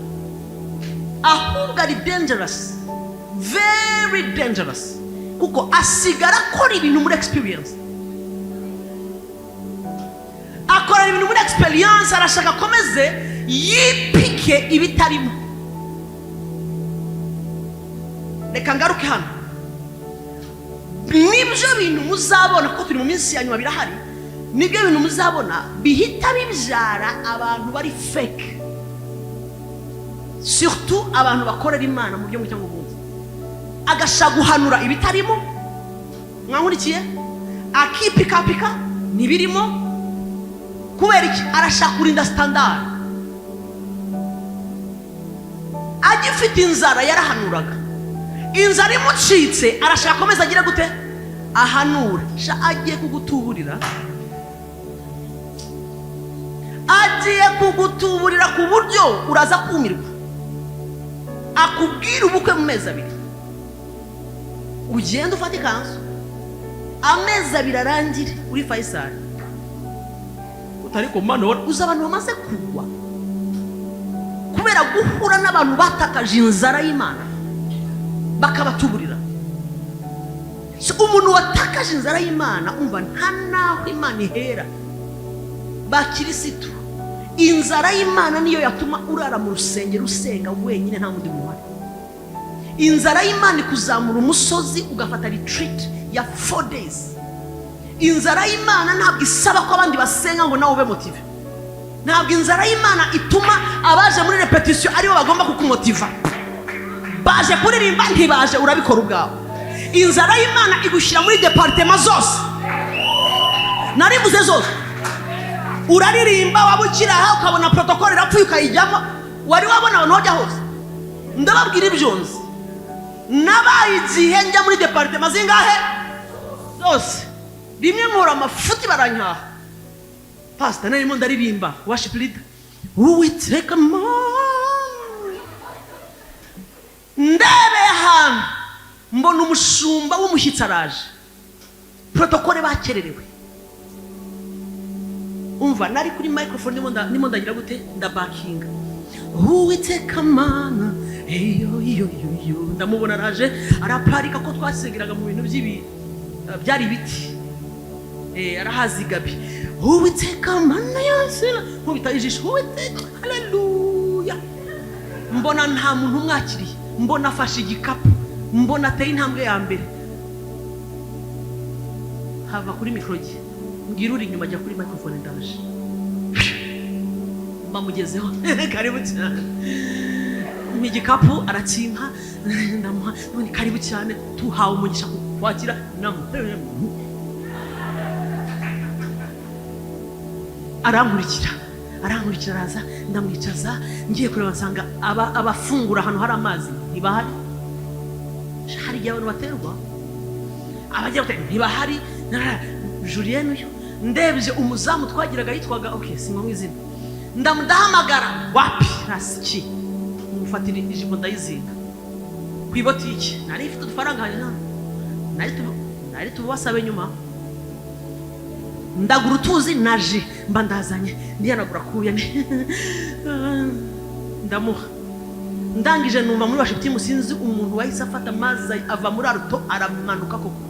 ahubwo ari dangerous, very dangerous, kuko asigara akora ibintu muri experience, akora ibintu muri experience, arashaka akomeze yipike ibitarimo. Reka ngaruke hano, nibyo bintu muzabona ko turi mu minsi ya nyuma birahari, nibyo bintu muzabona bihita bibyara abantu bari fake, surtout abantu bakorera Imana mu buryo cyangwa ubundi. Agashaka guhanura ibitarimo, mwankurikiye, akipikapika ntibirimo. Kubera iki? Arashaka kurinda standard. Agifite inzara yarahanuraga, inzara imucitse, arashaka komeza agira gute ahanura. Sha agiye kugutuburira, agiye kugutuburira ku buryo uraza kumirwa. Akubwira ubukwe mu mezi abiri, ugenda ufata ikanzu, amezi abiri arangire uri Faisal, utariko mano uza abantu bamaze kugwa kubera guhura n'abantu batakaje inzara y'Imana bakabatuburira. So umuntu watakaje inzara y'Imana umva nta naho Imana ihera. Bakirisitu inzara y'Imana niyo yatuma urara mu rusengero usenga wenyine nta mundi muhari. Inzara y'Imana ikuzamura umusozi ugafata retreat ya 4 days. Inzara y'Imana ntabwo isaba ko abandi basenga ngo nawe ube motive. Ntabwo inzara y'Imana ituma abaje muri repetition aribo bagomba kukumotiva. Baje kuririmba ntibaje urabikora ubwawe. Inzara y'Imana igushyira muri departement zose. Naribuze zose. Uraririmba wabukira aho ukabona protocole irapfuye ukayijyamo wari wabona abantu bajya hose. Ndababwira ibyonzi. Nabaye igihe njya muri departement zingahe zose. Rimwe nkora amafuti baranyaha. Pastor narimo ndaririmba worship leader. Uwiteka ndebe hano mbona umushumba w'umushyitsi araje. Protocole bakererewe. Umva nari kuri microphone nimo ndagira gute ndabakinga. Uwiteka mana iyo ndamubona araje araparika ko twasengeraga mu bintu byari biti. Arahazigabi. Uwiteka mana yansina nkubita ijisho Uwiteka haleluya. Mbona nta muntu umwakiriye. Mbona afashe igikapu. Mbona ateye intambwe ya mbere. Hava kuri mikrogi. Ngira uri inyuma ajya kuri microphone ndaje. Bamugezeho karibu cyane. Igikapu aratsinka ndamuha none karibu cyane tuhawe umugisha kwakira namu. Arankurikira araza ndamwicaza ngiye kureba nsanga abafungura hano hari amazi ntibahari. Hari igihe abantu baterwa abajya gute ntibahari. Jullienne uyu ndebye umuzamu twagiraga yitwaga sinko mwizina ndahamagara wapi rasiki mufatira ijipo ndayizinga kwibotiki nari ifite udufaranga hano nari tubasabe nyuma ndagura utuzi naje mba ndazanye ndiyanagura kuya ndamuha ndangije numva muri worship team sinzi umuntu wahise afata amazi ava muri aruto aramanuka koko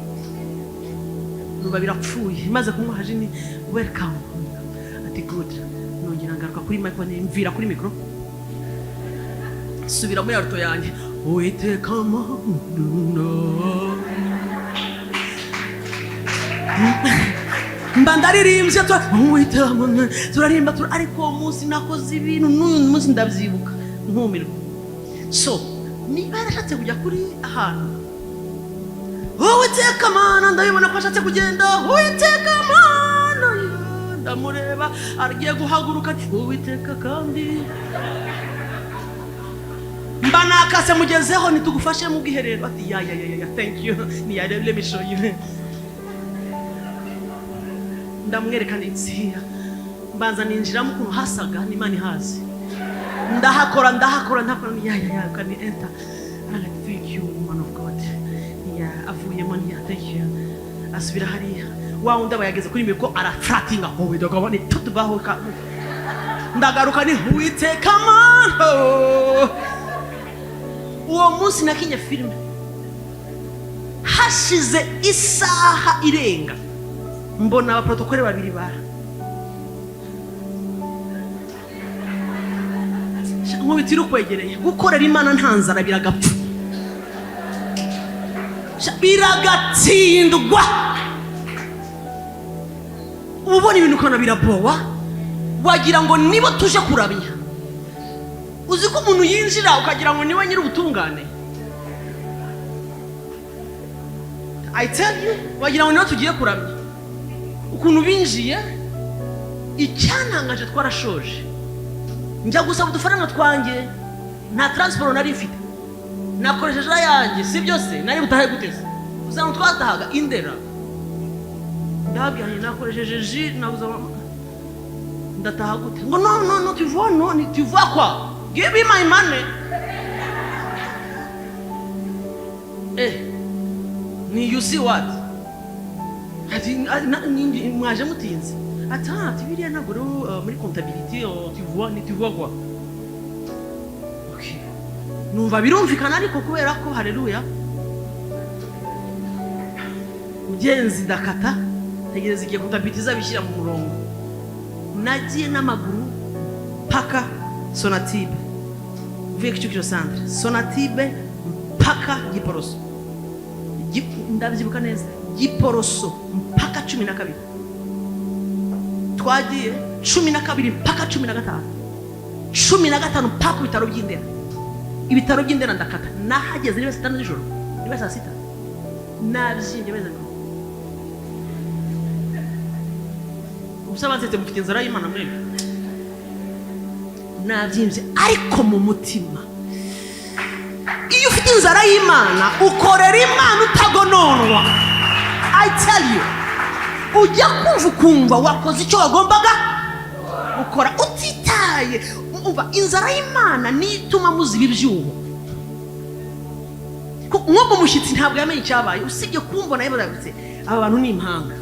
numva birapfuye maze kumuha jini welcome ati good nongera ngaruka kuri microphone mvira kuri micro subira muri aruto yanjye Uwiteka mana mba ndaririmbye Uwiteka mana turarimba ariko uwo munsi nakoze ibintu n'uyu munsi ndabyibuka nkumirwa. So niba yarashatse kujya kuri ahantu Uwiteka mana ndabibona ko ashatse kugenda Uwiteka mana ndamureba agiye guhaguruka Uwiteka kandi mba nakase mugezeho nitugufashe mu bwiherero ati ya thank you ni ya let me show you. Ndamwereka nitsia mbanza ninjiramo ukuntu hasaga n'Imana ihazi ndahakora ya kandi enter and thank you man of God avuye mani thank you asubira hariya wa undi abayageze kuri mbere ko aratratinga wowe dogabone tutubaho ka ndagaruka ni Uwiteka mana. Uwo munsi nakinye filime hashize isaha irenga mbona aba protocole babiri bara nkubitira ukwegereye gukorera Imana ntanzara biragapfa biragatsindwa. Ubona ibintu kana birabowa wagira ngo nibo tuje kuramya. Uzi ko umuntu yinjira ukagira ngo niwe nyiri ubutungane. I tell you wagira ngo niwe tugiye kuramya. Ukuntu binjiye icyantangaje twarashoje njya gusaba udufaranga twanjye nta transport nari mfite nakoresheje yanjye si byose nari butahe guteza uzana twatahaga Indera ndabya nakoresheje ji nabuza ndataha gute ngo no tu vois quoi give me my money ni you see what ati mwaje mutinze Attends, tu viens ntabwo muri comptabilité tu vois quoi? Ok. Numva birumvikana ariko kubera ko haleluya. Mugenzi ndakata tegereza igihe comptabilité zabishyira mu murongo. Nagiye n'amaguru paka Sonatibe. Uvuye Kicukiro centre. Sonatibe paka Giporoso. Ndabyibuka neza. Giporoso mpaka 12. Twagiye 12 mpaka 15. 15 mpaka ibitaro by'Indera. Ibitaro by'Indera ndakata. Nahageze niba 6 z'ijoro. Niba 6. Nabyimbye beza. Ubusabanzete mufite inzara y'Imana mwene. Nabyimbye ariko mu mutima. Iyo ufite inzara y'Imana ukorera Imana utagononwa. I tell you, ujya kumva wakoze icyo wagombaga ukora utitaye. Umva inzara y'Imana nituma muziba ibyuho. Nko mushyitsi ntabwo yamenye icyabaye usibye kumbona yabagutse aba bantu ni impanga.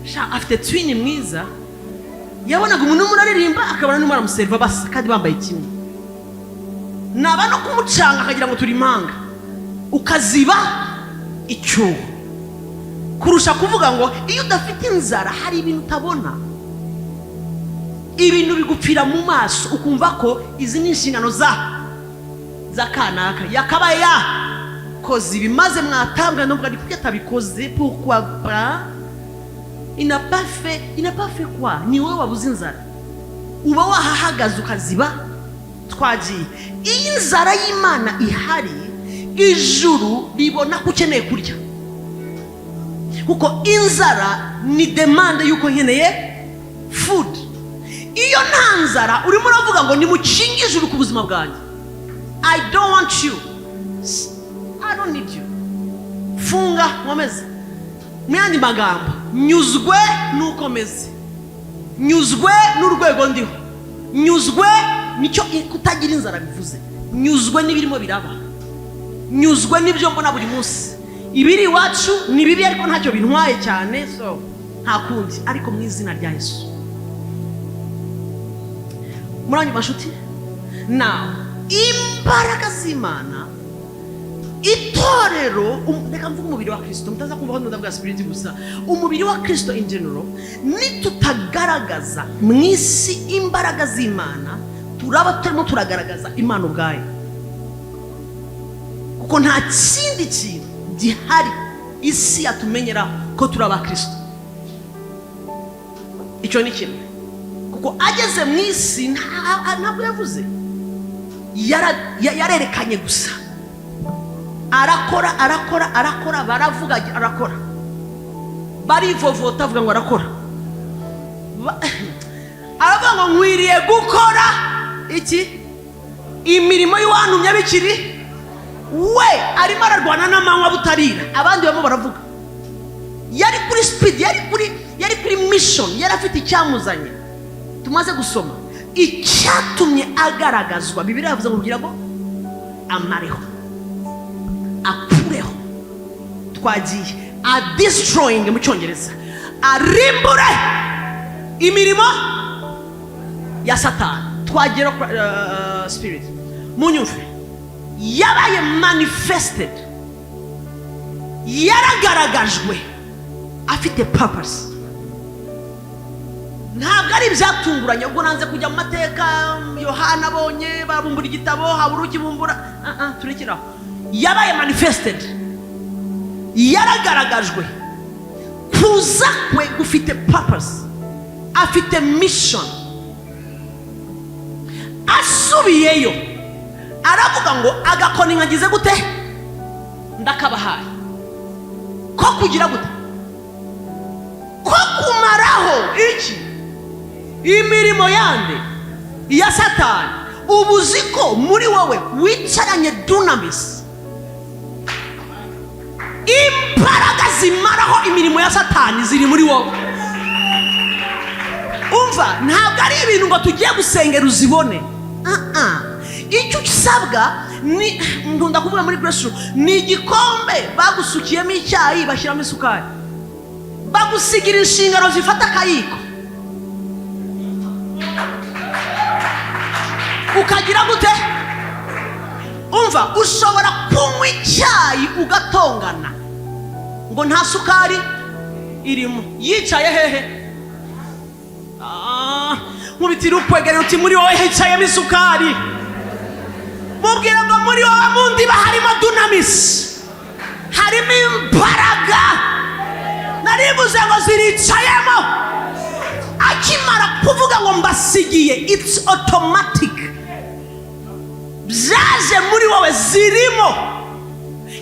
Sha afite twin mwiza yabonaga umuntu muraririmba akabona n'umwana muserva basa kandi bambaye kimwe. Naba no kumucanga akagira ngo turi impanga. Ukaziba icyo kurusha kuvuga ngo iyo udafite inzara hari ibintu utabona, ibintu bigupfira mu maso ukumva ko izi ni inshingano za kanaka yakabaye yakoze ibimaze mwatambwa nubwo ari kuko atabikoze. Pourquoi pas? Il n'a pas fait quoi? Ni wowe wabuze inzara uba wahahagaze ukaziba. Twagiye iyi nzara y'Imana ihari ijuru ribona ko ukeneye kurya, kuko inzara ni demande yuko nkeneye food. Iyo nta nzara urimo uravuga ngo nimukinge ijuru ku buzima bwanjye. I don't want you, I don't need you. Funga nkomeze. Mwandi magambo nyuzwe nukomeze, nyuzwe n'urwego ndiho, nyuzwe nicyo kutagira inzara bivuze, nyuzwe n'ibirimo biraba, nyuzwe n'ibyo mbona buri munsi. Ibiri iwacu ni bibi ariko ntacyo bintwaye cyane, so nta kundi ariko mu izina rya Yesu. Muranyi bashuti na imbaraga z'Imana itorero reka mvuga umubiri wa Kristo mutaza kumva ko ndavuga spirit gusa. Umubiri wa Kristo in general nitutagaragaza mwisi imbaraga z'Imana turaba turimo turagaragaza Imana ubwayo, kuko nta kindi kintu gihari isi yatumenyera ko turaba Kristo. Icyo ni kimwe, kuko ageze mwisi ntabwo yavuze, yarerekanye gusa. Arakora baravuga arakora, barivovota avuga ngo arakora. Aravuga ngo nkwiriye gukora iki imirimo y'uwantumye bikiri we. Arimo ararwana n'amanywa butarira, abandi bamo baravuga. Yari kuri speed, yari kuri mission, yari afite icyamuzanye. Tumaze gusoma icyatumye agaragazwa, Bibiliya yavuze ngo kugira ngo amareho akureho. Twagiye a destroying mu Cyongereza, arimbure imirimo ya Satani. Twagera spirit munyumve, yabaye manifested, yaragaragajwe afite purpose. Ntabwo ari ibyatunguranye ubwo nanze kujya mu mateka Yohana abonye babumbura igitabo habura ukibumbura. Turekeraho. Yabaye manifested, yaragaragajwe, kuza kwe gufite purpose, afite mission. Asubiyeyo aravuga ngo agakoni nkagize gute ndakabahaye ko kugira gute ko kumaraho iki imirimo yande ya Satani. Ubuziko muri wowe wicaranye dunamis, imbaraga zimaraho imirimo ya Satani ziri muri wowe. Umva, ntabwo ari ibintu ngo tugiye gusengera uzibone. Icyo usabwa ni ndunda kuvuga muri Grace ni igikombe bagusukiyemo icyayi bashyiramo isukari. ikagusigira inshingano zifata akayiko, ukagira gute? Umva, ushobora kunywa icyayi ugatongana ngo nta sukari irimo, yicaye hehe? Mubitira ukwegereye uti muri wowe hicayemo isukari. Mubwira ngo muri wowe mu ndiba harimo dunamis, harimo imbaraga. Naribuze ngo ziricayemo. Akimara kuvuga ngo mbasigiye, it's automatic. Byaje muri wowe, zirimo.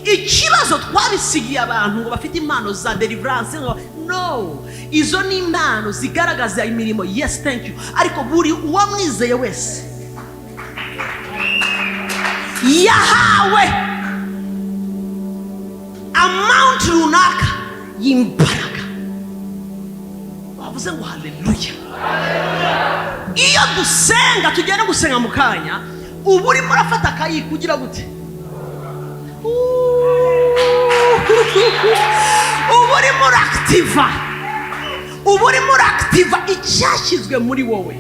Ikibazo twabisigiye abantu ngo bafite impano za deliverance. No, izo ni impano zigaragaza imirimo. Yes, thank you. Ariko buri uwamwizeye wese yahawe amount runaka y'imbaraga. Wavuze ngo haleluya. Iyo dusenga, tugenda gusenga mu kanya, ubu urimo urafata akayi kugira gute? Ubu urimo urakitiva, ubu urimo urakitiva icyashyizwe muri wowe.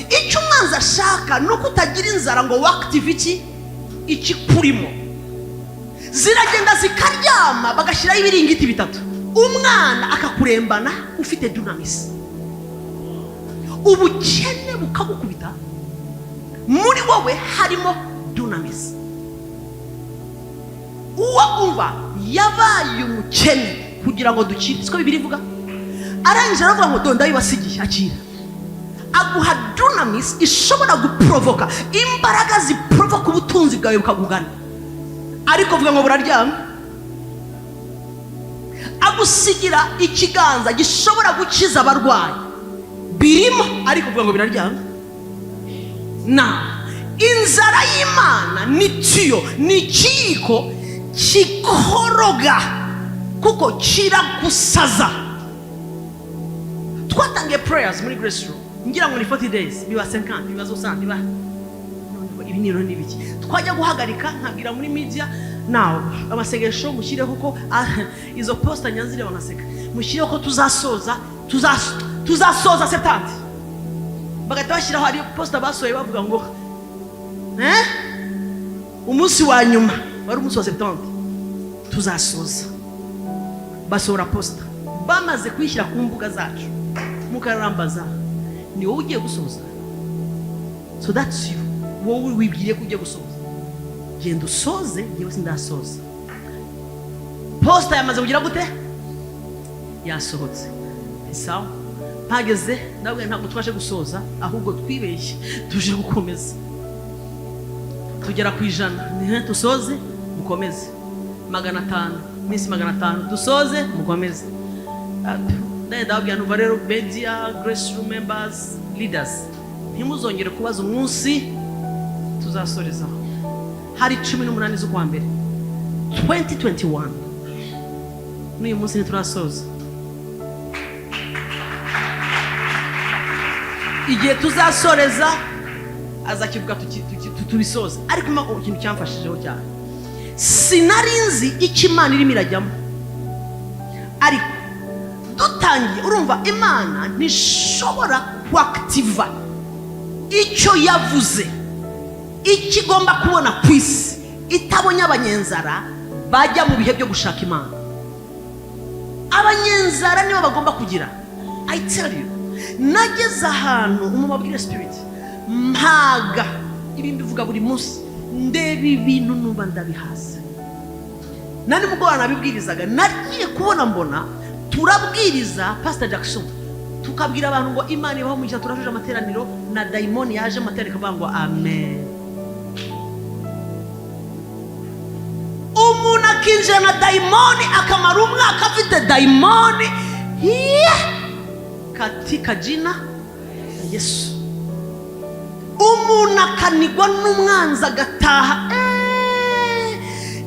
Icyo umwanzi ashaka ni uko utagira inzara ngo wakitive iki kurimo. Ziragenda zikaryama bagashyiraho ibiringiti bitatu, umwana akakurembana ufite dunamis. Ubukene bukagukubita, muri wowe harimo dunamis. Uwa umva yabaye umukene kugira ngo dukire. Siko Bibiliya ivuga? Arangije aravuga ngo donda yibasigiye akira. Aguha dunamis ishobora guprovoka, imbaraga ziprovoka ubutunzi bwawe bukagugana. Ariko vuga ngo buraryama. Agusigira ikiganza gishobora gukiza abarwayi, birimo, ariko vuga ngo biraryama. Na inzara y'Imana ni tiyo, ni ikiyiko kikoroga kuko kiragusaza. Twatangiye prayers muri Grace Room, ngira ngo ni 40 days, biba 50, biba 60, biba ibiniro n'ibiki. Twajya guhagarika nkabwira muri media, now amasengesho mushyireho ko izo posta nyanzire banaseka, mushyireho ko tuzasoza 70. Bagahita bashyiraho ari posta basohoye bavuga ngo umunsi wa nyuma wari umunsi wa 70 tuzasoza. Basohora posta, bamaze kwishyira ku mbuga zacu, mukarambaza ni wowe ugiye gusoza. So that's you. Wowe wibwiye ko ugiye gusoza, genda usoze, yewe sindasoza. Posta yamaze kugira gute? Yasohotse. Sawa, mpageze nawe ntabwo twaje gusoza, ahubwo twibeshye tuje gukomeza. Tugera ku 100, tusoze mukomeze. 500, minsi 500, dusoze mukomeze. Ndababwira ntuva rero media, Grace Room members, leaders, ntimuzongere kubaza umunsi tuzasorezaho. Hari 18 z'ukwa mbere 2021, n'uyu munsi ntiturasoza. Igihe tuzasoreza azakivuga tubisoza. Ariko ikintu cyamfashijeho cyane, sinarinzi icyo Imana irimo irajyamo. Ariko dutangiye, urumva Imana ntishobora kuactiva icyo yavuze, ikigomba kubona ku isi itabonye abanyenzara bajya mu bihe byo gushaka Imana. Abanyenzara nibo bagomba kugira. I tell you, nageze ahantu umubwire spirit mpaga ibi mbivuga buri munsi, ndeba ibintu numva ndabihaza. Nani mugora nabibwirizaga, nagiye kubona mbona turabwiriza Pastor Jackson, tukabwira abantu ngo Imana ibaho mu gihe turashuje amateraniro, na daimoni yaje amateraniro kavuga ngo amen. Umuntu akinjira na daimoni akamara umwaka afite daimoni katika jina Yesu. Umuntu akanigwa n'umwanzi agataha.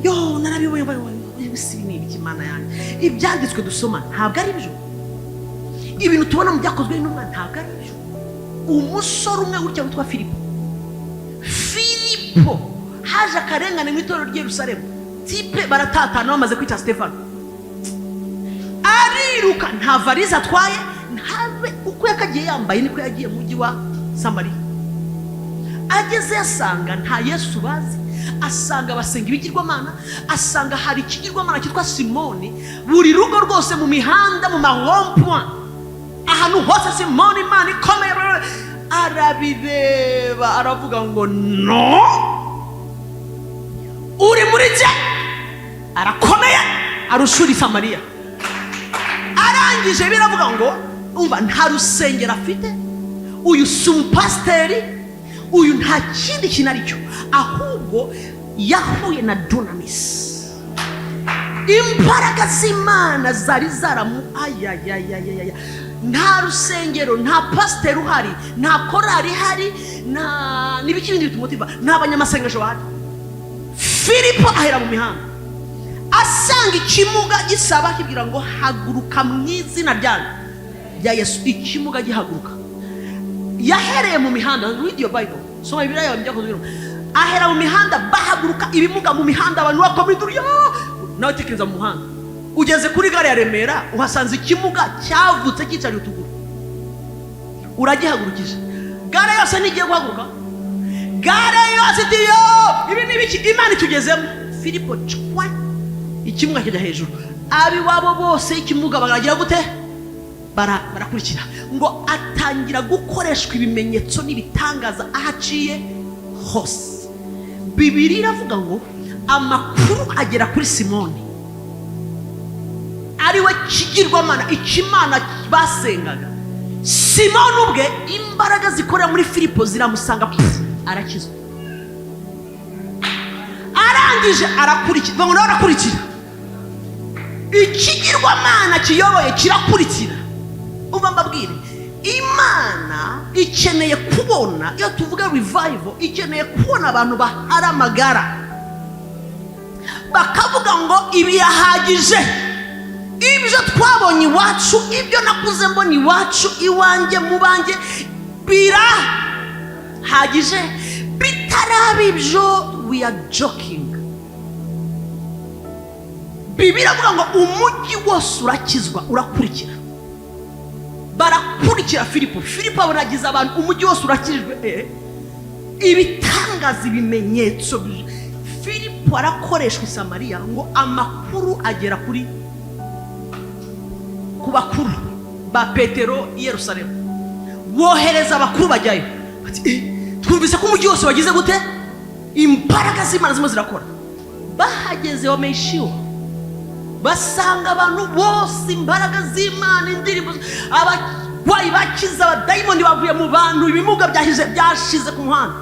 Yo narabiboye ibisibi n'ibiki Imana yanjye. Ibyanditswe dusoma ntabwo ari byo, ibintu tubona mu byakozwe n'Imana ntabwo ari byo. Umusore umwe gutya witwa Filipo haje akarengane mu itorero ry'Yerusalemu, tipe baratatana bamaze kwita Stefano. ariruka, nta varize atwaye, ntabe uko yakagiye yambaye niko yagiye mu mujyi wa Samariya. Ageze asanga nta Yesu bazi, asanga basenga ibigirwamana, asanga hari ikigirwamana cyitwa Simoni, buri rugo rwose mu mihanda, mu marompoint, ahantu hose Simoni Imana ikomeye. Arabireba aravuga ngo no, uri muri je, arakomeye arushuri Samariya. Arangije biravuga ngo umva, nta rusengero afite, uyu si umupasiteri, uyu nta kindi kintu aricyo, ahubwo yahuye na dunamis, imbaraga z'Imana zari zaramu. Ayayayayaya, nta rusengero, nta pasiteri uhari, nta korari ihari, nta n'ibiki bindi bitumutiva, nta banyamasengesho bahari. Filipo ahera mu mihanda, asanga ikimuga gisaba kibwira ngo haguruka mu izina rya Yesu. Ikimuga gihaguruka. Yahereye mu mihanda, read your Bible, soma Bibiliya yawe byakozwe. Ahera mu mihanda, bahaguruka ibimuga mu mihanda, abantu bakomiduriye. Nawe tekereza mu muhanda, ugeze kuri gare ya Remera, uhasanze ikimuga cyavutse cyicariye utuguru, uragihagurukije. Gare yose ntigiye guhaguruka, gare yose itiyo ibi n'ibiki, Imana itugezemo. Filipo chwa ikimuga kijya hejuru, abiwabo bose ikimuga baragira gute? Barakurikira. Ngo atangira gukoreshwa ibimenyetso n'ibitangaza ahaciye hose. Bibiliya iravuga ngo amakuru agera kuri Simoni, ariwe kigirwamana, ikimana basengaga. Simoni ubwe imbaraga zikorera muri Filipo ziramusanga, arakizwa. Arangije arakurikira, ngo nawe arakurikira. Ikigirwamana kiyoboye kirakurikira. Uba mbabwire, Imana ikeneye kubona, iyo tuvuga revival, ikeneye kubona abantu bahari amagara, bakavuga ngo ibi yahagije, ibyo twabonye iwacu, ibyo nakuze mbona iwacu, iwanjye, mu banjye, birahagije. Bitaraba ibyo, we are joking. Bibiliya iravuga ngo umujyi wose urakizwa, urakurikira. Barakurikira Filipo. Filipo aburagiza abantu, umujyi wose urakijwe, ibitangaza, ibimenyetso. Filipo arakoreshwa i Samariya ngo amakuru agera ku bakuru ba Petero i Yerusalemu. Wohereza abakuru bajyayo, twumvise ko umujyi wose wagize gute? Imbaraga z'Imana zimwe zirakora. Bahageze wameshiwe, basanga abantu bose imbaraga z'Imana, indirimbo, abarwayi bakiza, abadayimoni bavuye mu bantu, ibimuga byashize ku muhanda.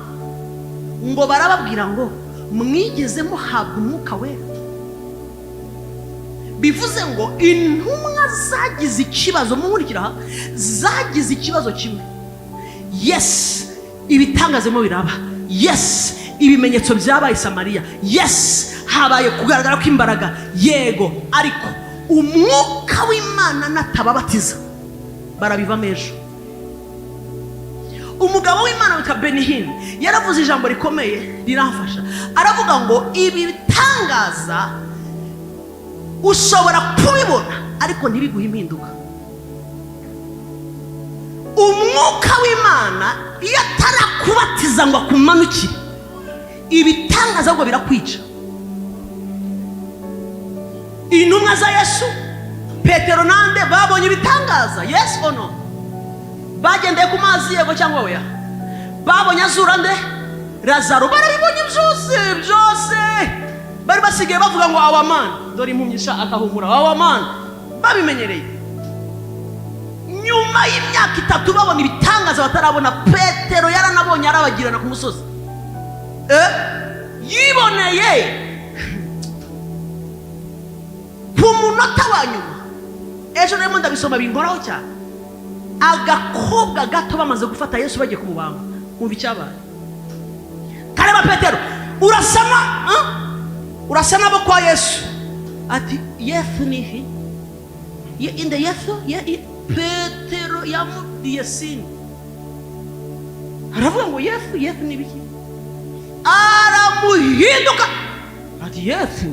Ngo barababwira ngo mwigeze muhabwa umwuka wera. Bivuze ngo intumwa zagize ikibazo, munkurikira, zagize ikibazo kimwe. Yes, ibitangazemo biraba. Yes, ibimenyetso byabaye Samariya. Yes, habaye kugaragara ko imbaraga. Yego, ariko umwuka w'Imana natababatiza barabivamo ejo. Umugabo w'Imana witwa Benihim yaravuze ijambo rikomeye riramfasha. Aravuga ngo ibi bitangaza ushobora kubibona ariko ntibiguhe impinduka. Umwuka w'Imana iyo atarakubatiza ngo akumanukire, ibitangaza ahubwo birakwica. Intumwa za Yesu, Petero nande babonye ibitangaza, yes or no? Bagendeye ku mazi yego cyangwa oya? Babonye azura nde? Lazaro. Barabibonye byose. Bari basigaye bavuga ngo our man, dore impumyisha akahumura, our man. Babimenyereye. Nyuma y'imyaka 3 babona ibitangaza batarabona. Petero yaranabonye arabagirana ku musozi, yiboneye ku munota wa nyuma. Ejo rero ndabisoma binkoraho cyane. Agakobwa gato bamaze gufata Yesu bagiye kumubamba, umva icyabaye. Kareba Petero, urasana abo kwa Yesu. Ati Yesu nihi inde Yesu Petero yamudiye sini. Aravuga ngo Yesu nibiki? Aramuhinduka. Ati Yesu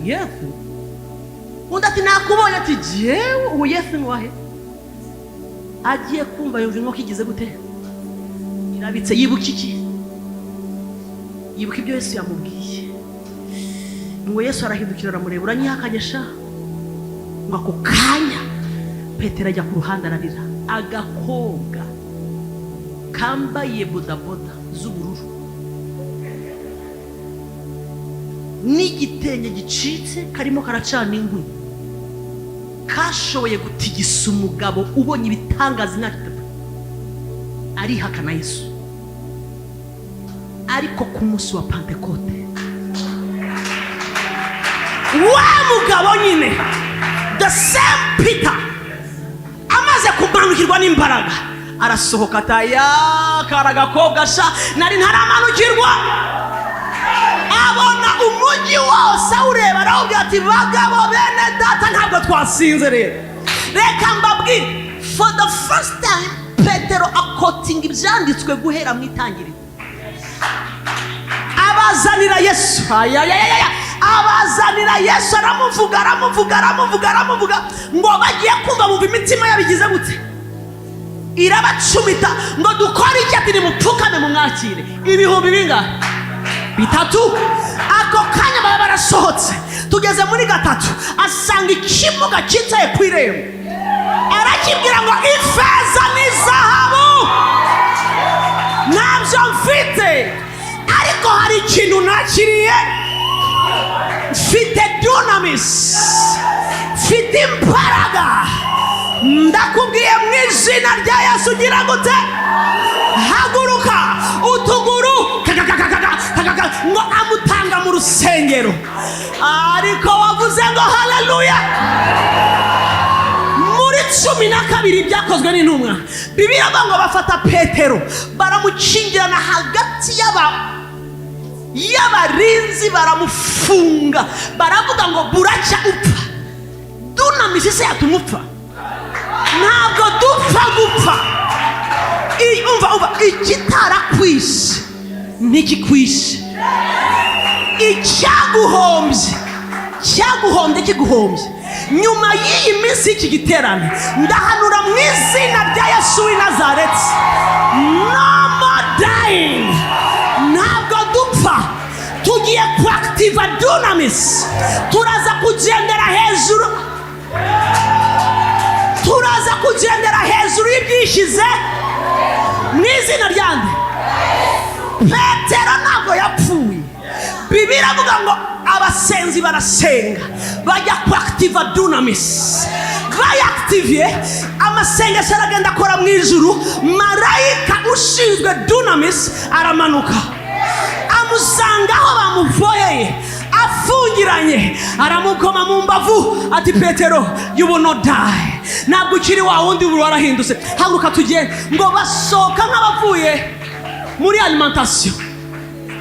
undi ati nakubonye, ati jewe uwo Yesu ni wahe? Agiye kumva yumva inkoko igize gute, irabitse. Yibuka iki? Yibuka ibyo Yesu yamubwiye. Ngo Yesu arahindukira aramureba, uranyihakanyesha? Ngo ako kanya Petero ajya ku ruhande ararira. Agakobwa kambaye bodaboda z'ubururu n'igitenge gicitse karimo karacana inkwi, kashoboye gutigisa umugabo ubonye ibitangaza imyaka 3, arihakana Yesu. Ariko ku munsi wa Pentekote wa mugabo nyine, the same Peter, amaze kumanukirwa n'imbaraga, arasohoka ataya karagakobwa sha nari ntaramanukirwa. Abona umujyi wose ureba, arawubwira ati bagabo bene data ntabwo twasinze rero. Reka mbabwire, for the first time Petero akotinga ibyanditswe guhera mu itangiriro. Abazanira Yesu, abazanira Yesu, aramuvuga ngo bagiye kumva mu imitima yabigize gute, irabacumita ngo dukore iki? Ati nimupfukame mumwakire. Ibihumbi bingahe? 3. Ako kanya baba barasohotse, tugeze muri 3, asanga ikimuga cyicaye ku irembo, arakibwira ngo ifeza n'izahabu ntabyo mfite, ariko hari ikintu nakiriye. Mfite dunamis, mfite imbaraga. Ndakubwiye mu izina rya Yesu, gira gute, haguruka. Utuguru ngo amutanga mu rusengero, ariko wavuze ngo haleluya. Muri 12 byakozwe n'intumwa, Bibiliya ngo bafata Petero baramucingirana hagati y'abarinzi, baramufunga, baravuga ngo buracya upfa. Dunamis se yatumupfa, ntabwo dupfa gupfa. Umva ikitarakwishe ntikikwishe, icyaguhombye kiguhombye. Nyuma y'iyi minsi y'iki giterane, ndahanura mu izina rya Yesu w'i Nazareti, no more dying. Ntabwo dupfa, tugiye kuactiva dunamis. Turaza kugendera hejuru y'ibyishize mu izina ryande. Petero ntabwo yapfuye. Bibiliya avuga ngo abasenzi barasenga, bajya kuactiva dunamis. Bayactivye, amasengesho aragenda akora mu ijuru. Marayika ushinzwe dunamis aramanuka, amusanga aho bamuvoyeye afungiranye, aramukoma mu mbavu ati Petero, you will not die. Ntabwo ukiri wa wundi ubu warahindutse, haguruka tugende. Ngo basohoka nk'abavuye muri alimentation,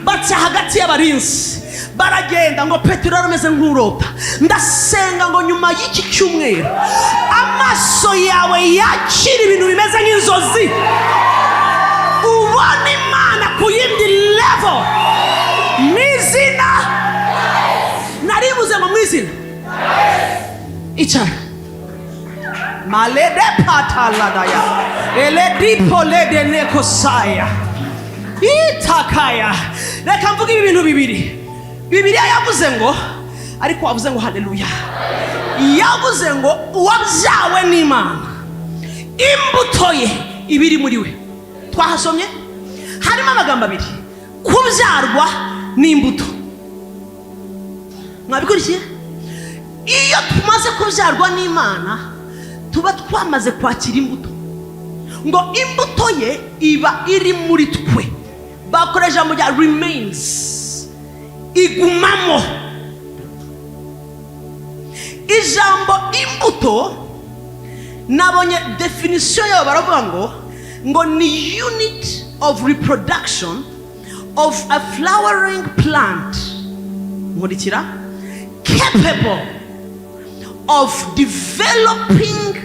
baca hagati y'abarinzi, baragenda. Ngo Petero arameze nk'urota. Ndasenga ngo nyuma y'iki cyumweru amaso yawe yakira ibintu bimeze nk'inzozi, ubona Imana ku yindi level. Mwizina naribuze ngo mwizina icara malede pataladaya eledipolide nekosaya itakaya. Reka mvuga ibi bintu bibiri. Bibiliya yavuze ngo, ariko wavuze ngo haleluya, yavuze ngo uwabyawe n'Imana, imbuto ye ibiri muri we. Twahasomye harimo amagambo abiri, kubyarwa n'imbuto. Mwabikurikiye? Iyo tumaze kubyarwa n'Imana, tuba twamaze kwakira imbuto. Ngo imbuto ye iba iri muri twe. Bakoresha mu bya remains, igumamo. Ijambo imbuto nabonye definition yayo baravuga ngo ni unit of reproduction of a flowering plant, nkurikira, capable of developing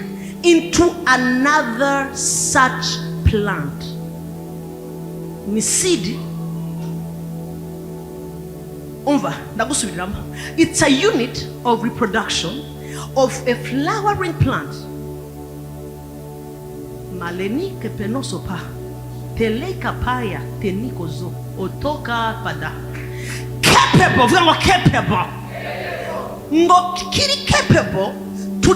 into another such plant. Ni seed. Umva ndagusubiramo. It's a unit of reproduction of a flowering plant. Maleni kepenosopa teleka paya tenikozo otoka pada. Capable, vraiment capable. Ngo kiri capable to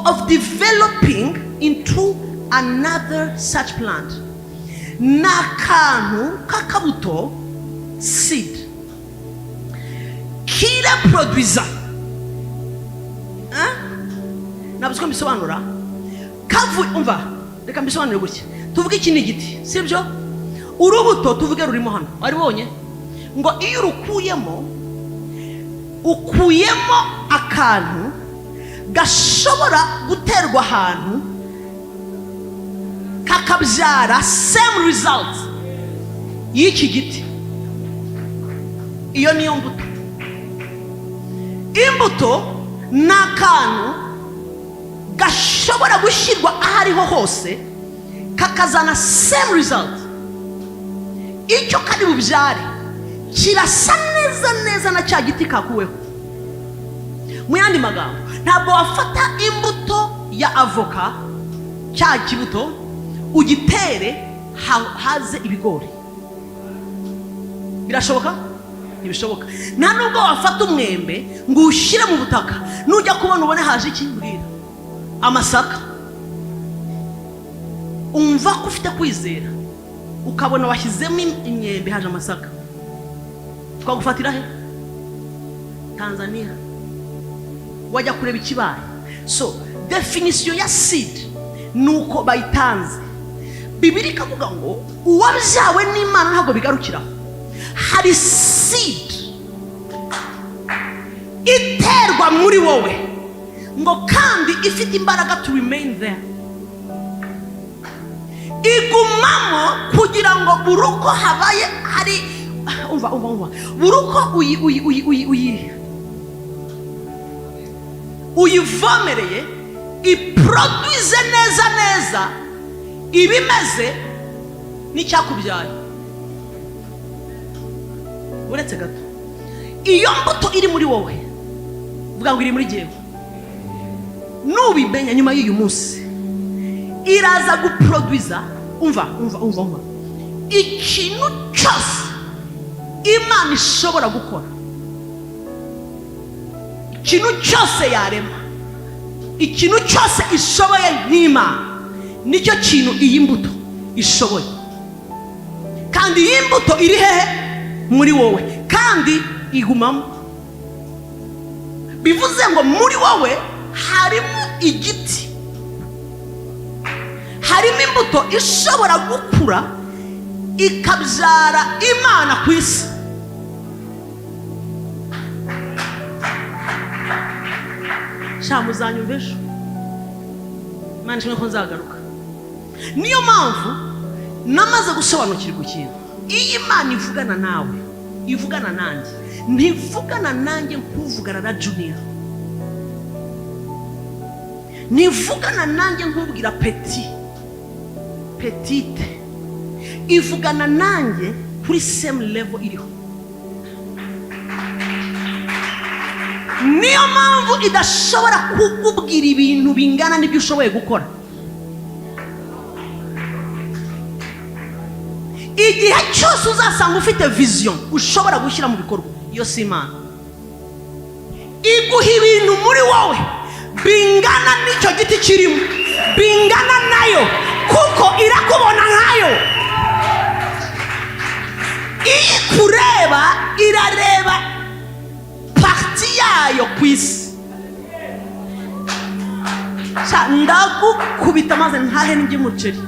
of developing into another such plant. Nakanu kakabuto seed. Kira produisa. Nabuziko mbisobanura. Kavu umva. Reka mbisobanure gutya. Tuvuge iki ni igiti, sibyo? Urubuto tuvuge rurimo hano. Wari wonye? Ngo iyo ukuyemo akantu gashobora guterwa ahantu kakabyara same result y'iki giti. Iyo niyo mbuto. Imbuto ni akantu gashobora gushyirwa ahariho hose kakazana same result. Icyo kari bubyare kirasa neza na cya giti kakuweho. Mu yandi magambo, ntabwo wafata imbuto ya avoka cya kibuto ugitere haze ibigori. Birashoboka? Ntibishoboka. Nta nubwo wafata umwembe ngo ushyire mu butaka nujya kubona ubone haje iki mbwira amasaka. Umva ko ufite kwizera ukabona washyizemo imyembe haje amasaka. Twagufatira he? Tanzania. Wajya kureba ikibaye. So definition ya seed nuko bayitanze. Bibiri kavuga ngo uwabyawe n'Imana ntabwo bigarukira. Hari seed iterwa muri wowe ngo kandi ifite imbaraga to remain there. Igumamo kugira ngo buruko habaye hari umva buruko uyivomereye iproduise neza ibimeze n'icyakubyaye. Uretse gato iyo mbuto iri muri wowe vuga ngo iri muri jewe nubimenya nyuma y'uyu munsi iraza guproduisa umva ikintu cyose Imana ishobora gukora. Ikintu cyose yarema, ikintu cyose ishoboye nk'Imana nicyo kintu iyi mbuto ishoboye. Kandi iyi mbuto iri hehe? Muri wowe. Kandi igumamo. Bivuze ngo muri wowe harimo igiti, harimo imbuto ishobora gukura ikabyara Imana ku isi. Muzanyumvesha Imana ishimwe ko nzagaruka. Niyo mpamvu namaze gusobanukirwa ikintu. Iyo Imana ivugana nawe, ivugana nanjye, ntivugana nanjye nk'uvugana na Junior, ntivugana nanjye nk'ubwira petite, ivugana nanjye kuri same level iriho. Niyo mpamvu idashobora kukubwira ibintu bingana n'ibyo ushoboye gukora. Igihe cyose uzasanga ufite vision ushobora gushyira mu bikorwa, iyo si Imana. Iguha ibintu muri wowe bingana n'icyo giti kirimo, bingana nayo kuko irakubona nkayo. Iyi kureba irareba parti yayo ku isi. Ndagukubita maze ntahe n'iby'umuceri.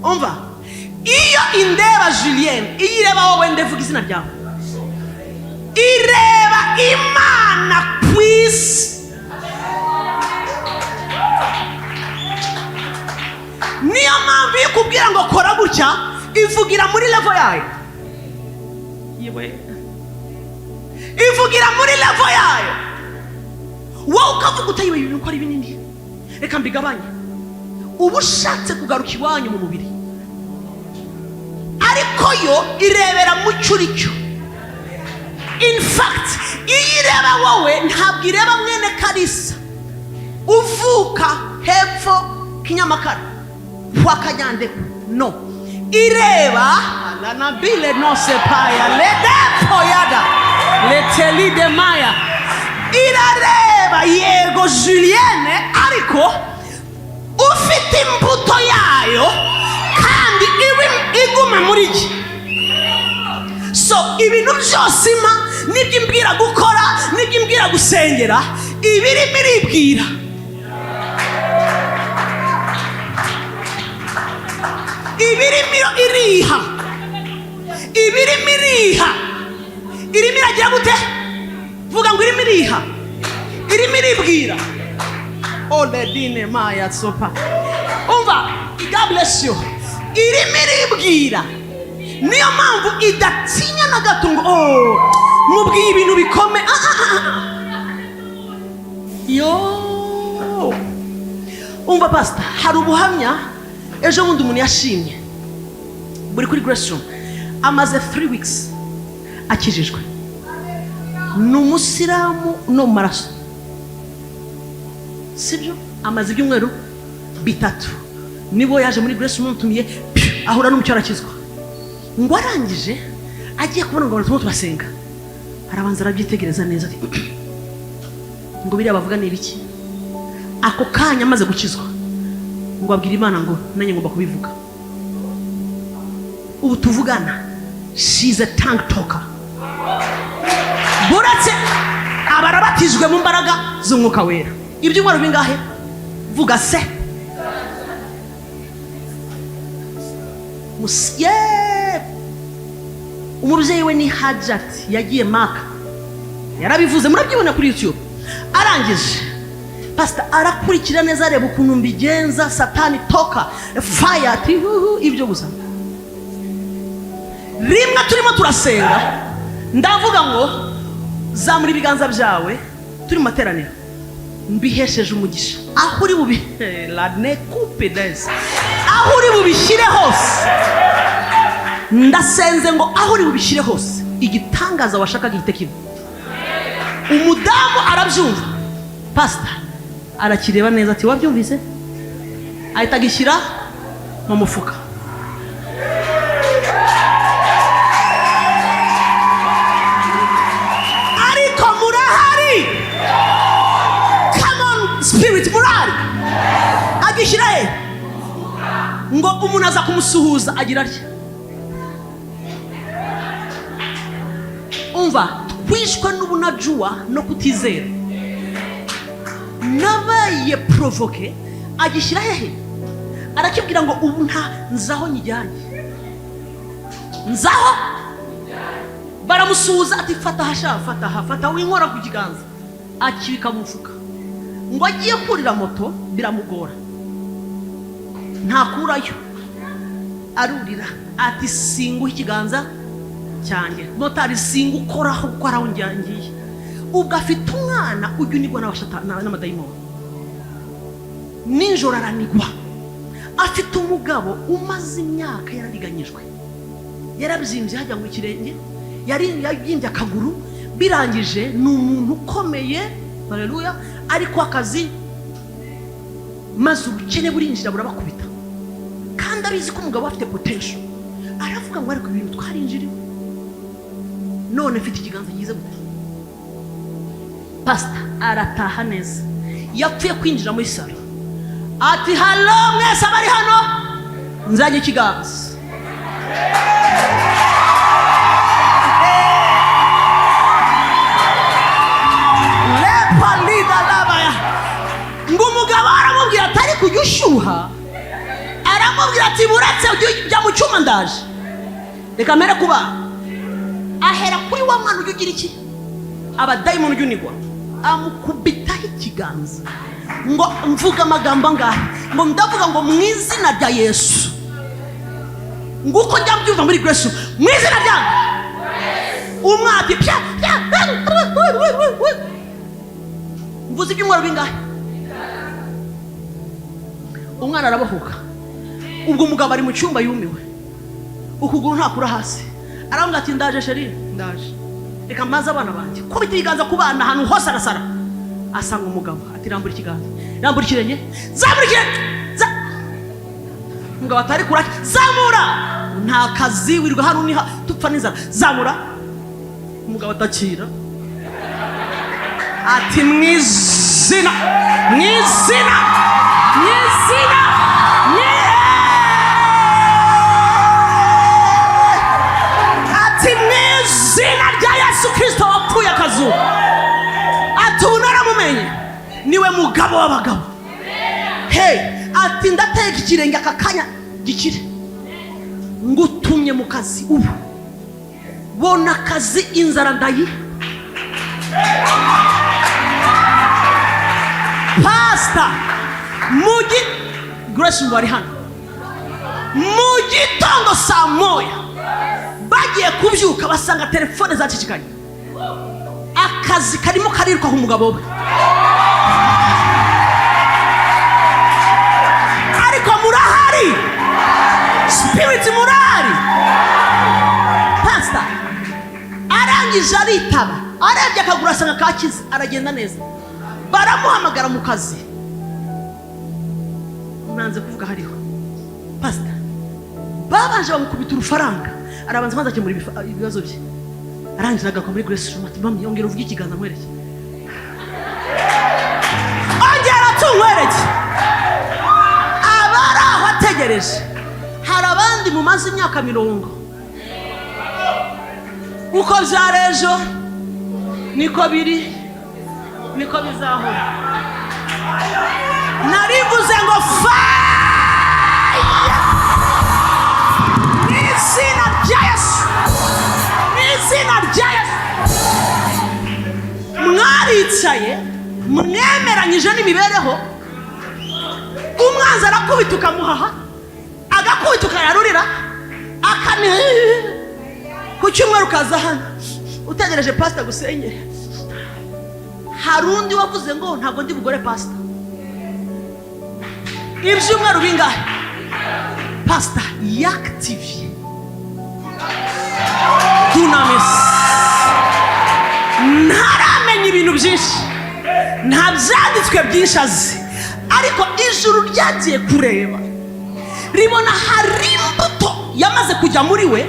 Umva, iyo indeba Jullienne, iyo ireba wowe ndevuga izina ryawe, ireba Imana ku isi. Niyo mpamvu ikubwira ngo kora gutya, ivugira muri level yayo. Ivugira muri level yayo. Wowe ukavuga utayiwe ibintu ukora ibinini. Reka mbigabanye. Ubu ushatse kugaruka iwanyu mu mubiri, ariko yo irebera mu cyuricyo. In fact, iyo ireba wowe ntabwo ireba mwene Kalisa, uvuka hepfo Kinyamakara kwa Kanyandekwe no ireba la nabile no sepaya le depo yada le teli de maya irareba yego Jullienne ariko ufite imbuto yayo kandi igume muri iki. So ibintu byose nibyo imbwira gukora nibyo imbwira gusengera ibirimo iribwira. Ibirimo iriha irimo iragira gute? Vuga ngo irimo iriha irimo iribwira. Oledine maya sopa umva. God bless you. Irimo iribwira niyo mpamvu idatinya na gato ngo mubwiye ibintu bikome. Yo umva pastor, hari ubuhamya ejo bundi umuntu yashimye buri kuri Grace Room amaze 3 weeks akijijwe. Ni umusiramu no maraso sibyo, amaze ibyumweru 3 nibo yaje muri Grace Room tumiye ahura n'umucyo arakizwa. Ngo arangije agiye kubona ngo abantu turasenga arabanza arabyitegereza neza ati ngo biriya bavuga ni ibiki. Ako kanya amaze gukizwa ngo abwira Imana ngo nanjye ngomba kubivuga. Ubu tuvugana she's a tongue talker. Buratse abarabatijwe mu mbaraga z'umwuka wera. Ibyumweru bingahe? Vuga se. Umubyeyi we ni Hajat yagiye Maka yarabivuze murabyibona kuri YouTube. Arangije pastor arakurikira neza areba ukuntu mbigenza. Satani toka fire ati ibyo gusa. Rimwe turimo turasenga ndavuga ngo zamura ibiganza byawe turi mu materaniro mbihesheje umugisha. Aho uri bubi la ne coupe des aho uri bubishyire hose ndasenze ngo aho uri bubishyire hose igitangaza washaka gihite kiba. Umudamu arabyumva pastor arakireba neza ati wabyumvise, ahita agishyira mu mufuka. Ariko murahari, come on spirit, murahari. Agishyira he ngo umuntu aza kumusuhuza agira atya. Umva twishwe n'ubunajua no kutizera. Nabaye provoke agishyira hehe arakibwira ngo ubu nta nzaho nyijyanye nzaho. Baramusuhuza ati fata hasha fata winkora ku kiganza akibika mu mufuka. Ngo agiye kurira moto biramugora ntakurayo arurira ati singu ikiganza cyanjye motari singu ukoraho gukora unjyangiye. Ubwo afite umwana ujya unigwa n'amadayimoni ninjoro aranigwa. Afite umugabo umaze imyaka yarabiganyijwe yarabyimbye hajya mu kirenge yabyimbye akaguru birangije. Ni umuntu ukomeye haleluya ariko akazi maze ubukene burinjira burabakubita kandi abizi ko umugabo afite potential. Aravuga ngo ariko ibintu twarinjiriwe none mfite ikiganza cyiza gute. Pastor arataha neza yapfuye kwinjira muri salo ati hallo mwese abari hano nzanye ikiganza. Lepa lida labaya ngo umugabo aramubwira atari kujya ushyuha, aramubwira ati buratse ujya mu cyuma ndaje reka mere kuba. Ahera kuri wa mwana ujya ugira iki abadayimoni ujya unigwa amukubitaho ikiganza ngo mvuga amagambo angahe ngo ndavuga ngo mu izina rya Yesu. Nguko njya mbyumva muri Grace mu izina rya umwati pya mvuze ibyumweru bingahe. Umwana arabohoka. Ubwo umugabo ari mu cyumba yumiwe ukuguru ntakura hasi. Arambwira ati ndaje sheri ndaje reka maze abana banjye kubita ibiganza ku bana ahantu hose arasara. asanga umugabo ati rambura ikiganza, rambura ikirenge, zamura ikirenge, umugabo atari kuraki, zamura, nta kazi wirirwa hano ni tupfa n'inzara, zamura. Umugabo atakira ati mwizina ati mwizina rya Yesu Kristo wapfuye akazuba, ati unaramumenye niwe mugabo w'abagabo. Hey, ati ndateka ikirenge aka kanya gikire, ngutumye mu kazi ubu, bona akazi inzara ndayi. Pastor mugi Grace ngo ari hano mu gitondo saa moya bagiye kubyuka basanga telefone zacicikanye, akazi karimo karirwa ku mugabo we, ariko murahari, spirit murahari. Pastor arangije aritaba, arebye akagura asanga kakize, aragenda neza, baramuhamagara mu kazi. Nanze kuvuga hariho Pastor babanje bamukubita urufaranga, arabanza maze akemura ibibazo bye, arangije agakwa muri Grace Room ati mami yongera uvuge ikiganza mwereke, ongera tumwereke. Abari aho ategereje, hari abandi mu mazi imyaka 40, uko byari ejo niko biri, niko bizahora. Narivuze ngo fire n'izina rya Yesu, n'izina rya Yesu. Mwaricaye mwemeranyije n'imibereho, umwanzi arakubita ukamuhaha, agakubita ukayarurira, akani ku cyumweru ukaza hano utegereje pastor gusengera. Hari undi wavuze ngo ntabwo ndi bugore pastor, ibyumweru bingahe pastor yaktivye dunamis, ntaramenya ibintu byinshi, nta byanditswe byinshi azi, ariko ijuru ryagiye kureba ribona hari imbuto yamaze kujya muri we.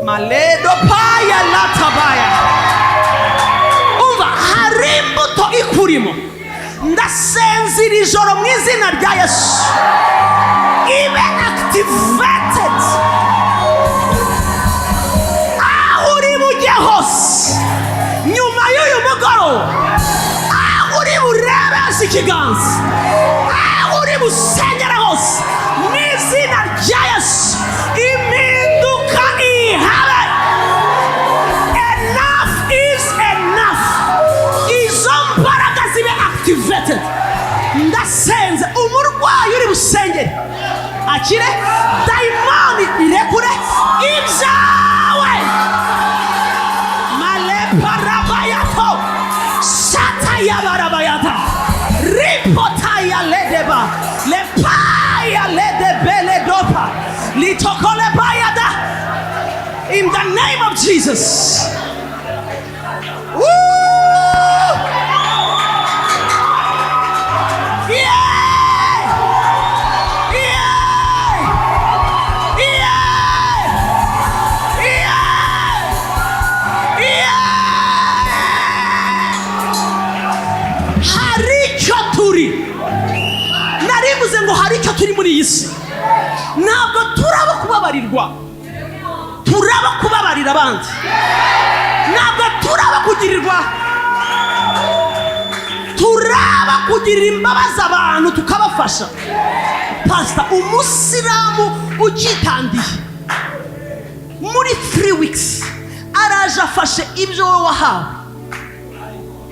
Maledo paya latabaya, umva hari imbuto ikurimo. Ndasenze ijoro mu izina rya Yesu ibe activated, aho uri bujye hose nyuma y'uyu mugoroba, aho uri burebe hasi ikiganza, aho uri busengera hose mu izina rya Yesu, impinduka ihabe. Enough is enough. Izo mbaraga zibe activated. Ndasenze umurwayi uri busengere akire, daimoni irekure ibyawe. Maleparabayato satayabarabayata ripotaya ledeba lepaya ledebele dopa litokole bayada, in the name of Jesus. Woo! Narivuze ngo hari icyo turi muri iyi si, ntabwo turaba kubabarirwa, turaba kubabarira abandi, ntabwo turaba kugirirwa, turaba kugirira imbabazi abantu tukabafasha. Pastor umusilamu ukitandiye muri 3 weeks araje afashe ibyo wowe wahawe,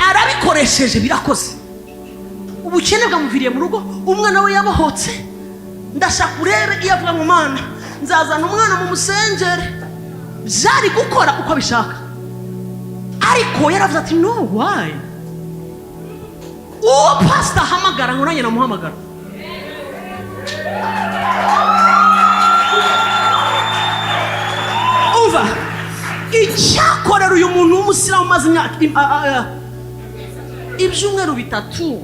arabikoresheje birakoze, ubukene bwamuviriye mu rugo, umwana we yabohotse. Ndashaka urebe iyo avuga ngo Mana nzazana umwana mu musengere, byari gukora uko bishaka, ariko yaravuze ati no why. Uwo pastor hamagara ngo nanjye namuhamagara. Uva icyakorera uyu muntu w'umusilamu maze ibyumweru bitatu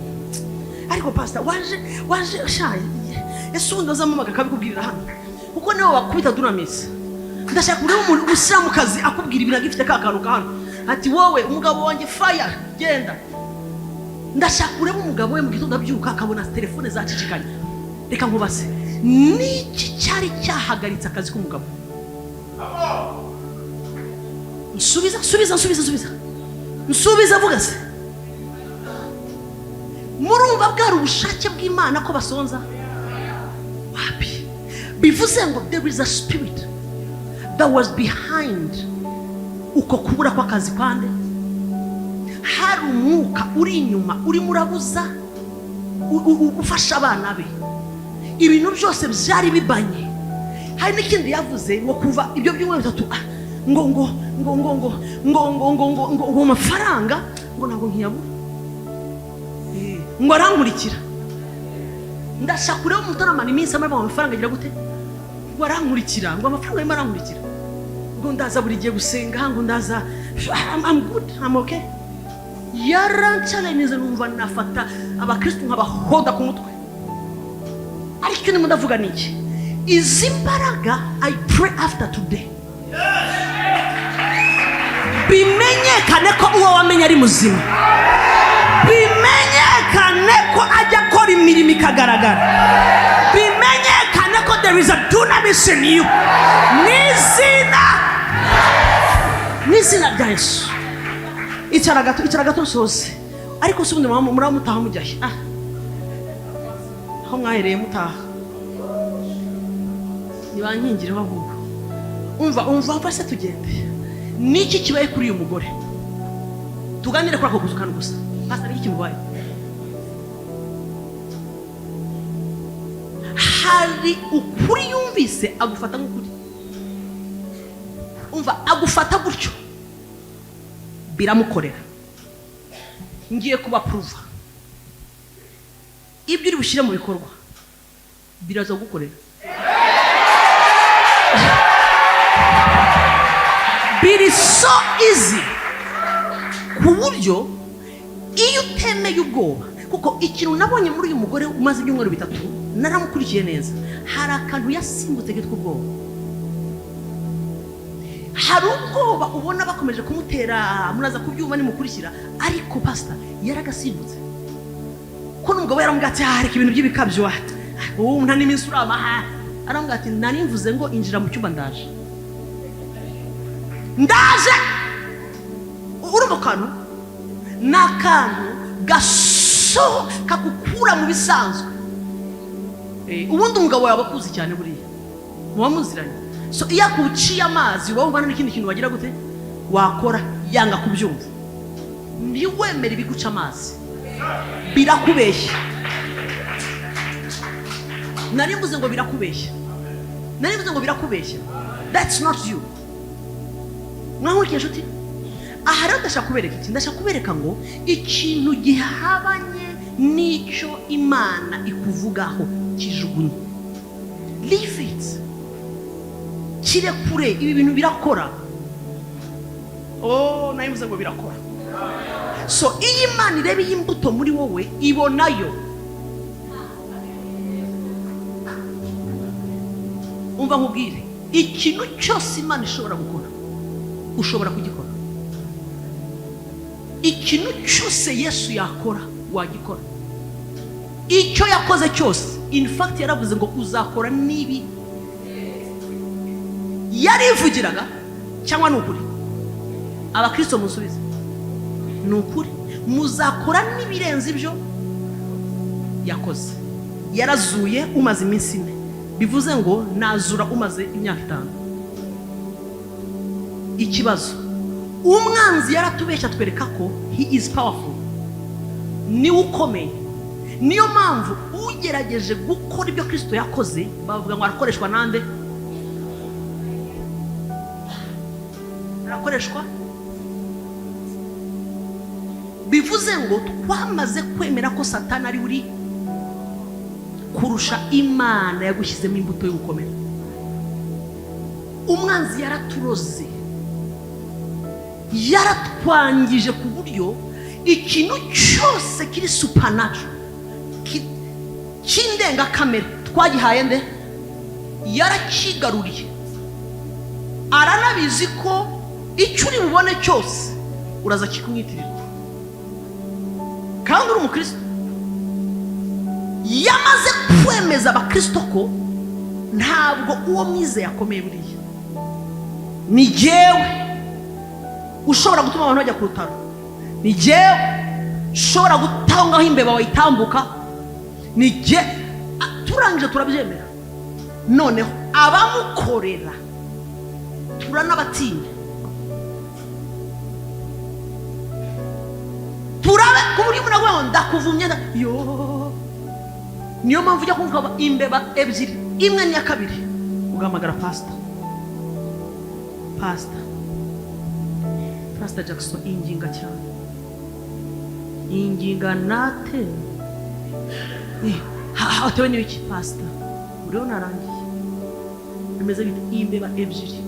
ariko pastor waje shaye esundo zamamaga kabikubwirira hano kuko niwe wakubita dunamis ndashaka kureba umuntu usira mu kazi akubwira ibintu agifite kakaruka hano ati wowe umugabo wanjye fire genda ndashaka kureba umugabo we mu gitondo abyuka akabona telefone zacicikanye reka nkubase niki cyari cyahagaritse akazi k'umugabo nsubiza vuga se murumva bwari ubushake bw'Imana ko basonza wapi bivuze ngo there is a spirit that was behind uko kubura kw'akazi kwande hari umwuka uri inyuma uri murabuza ufasha abana be ibintu byose byari bibanye hari n'ikindi yavuze ngo kuva ibyo byumwe bitatu ngo amafaranga ngo ntabwo nkiyabura ngo arankurikira ndashaka kureba umutoramana iminsi amara amafaranga agira gute ngo arankurikira ngo amafaranga arimo arankurikira ngo ndaza buri gihe gusenga ngo ndaza I'm good I'm okay yaranchallenge numva nafata abakristo nkabahoda ku mutwe ariko ni mudavuga niki izi mbaraga I pray after today bimenyekane ko uwo wamenye ari muzima bimenyekane ko ajya akora imirimo ikagaragara bimenyekane ko there is a dunamis in you n'izina rya Yesu icara gato sose ariko subundi muramutaha mujyahe aho mwahereye mutaha nibankingireho ahubwo umva se tugende niki kibaye kuri uyu mugore tuganire kuri ako gusukana gusa pastor niki kimubaye hari ukuri yumvise agufata nk'ukuri umva agufata gutyo biramukorera ngiye kuba prova ibyo uri bushyire mu bikorwa biraza gukorera biri so easy ku buryo iyo utemeye ubwoba kuko ikintu nabonye muri uyu mugore umaze ibyumweru bitatu naramukurikiye neza hari akantu yasimbutse kitwa ubwoba hari ubwoba ubona bakomeje kumutera muraza kubyumva nimukurikira ariko pastor yaragasimbutse ko n'umugabo yaramubwira ati hareka ibintu by'ibikabyo nta n'iminsi uramaha aramubwira ati nari mvuze ngo injira mu cyumba ndaje urumva kantu n'akantu gasohoka kakukura mu bisanzwe ubundi umugabo yawe akuzi cyane buriya muba muziranye so iyo akuciye amazi wowe ubona n'ikindi kintu wagira gute wakora yanga kubyumva ntiwemere ibiguca amazi birakubeshya nari mvuze ngo birakubeshya that's not you mwahurikiye nshuti aha rero ndashaka kubereka iki ndashaka kubereka ngo ikintu gihabanye n'icyo Imana ikuvugaho kijugunye leave it kire kure ibi bintu birakora nayivuze ngo birakora so iyi Imana irebe y'imbuto muri wowe ibonayo umva nkubwire ikintu cyose Imana ishobora gukora ushobora kugikora ikintu cyose Yesu yakora wagikora icyo yakoze cyose in fact yaravuze ngo uzakora nibi yarivugiraga cyangwa n'ukuri abakristo musubize n'ukuri muzakora nibirenze ibyo yakoze yarazuye umaze iminsi 4 bivuze ngo nazura umaze imyaka 5 ikibazo umwanzi yaratubeshya twereka ko he is powerful ni ukomeye niyo mpamvu ugerageje gukora ibyo Kristo yakoze bavuga ngo arakoreshwa nande arakoreshwa bivuze ngo twamaze kwemera ko Satani ari uri kurusha Imana yagushyizemo imbuto y'ugukomera umwanzi yaraturoze yaratwangije ku buryo ikintu cyose kiri supernatural kindenga kamera twagihaye nde yarakigaruriye. Aranabizi ko icyo uri bubone cyose uraza kikumwitirira. Kandi uri umukristo yamaze kwemeza abakristo ko ntabwo uwo mwize yakomeye buriya. Ni jewe ushobora gutuma abantu bajya ku rutaro. Ni jewe ushobora gutangaho imbeba wayitambuka. Ni je turangije turabyemera. Noneho abamukorera turanabatinya. Turabe kuburi umuntu agwa ndakuvumye yo. Niyo mpamvu ujya kumva imbeba ebyiri, imwe n'iya kabiri ugamagara Pastor Jackson inginga cyane. Inginga nate hatewe n'iki Pastor uriho narangiye bimeze bite? Imbeba ebyiri,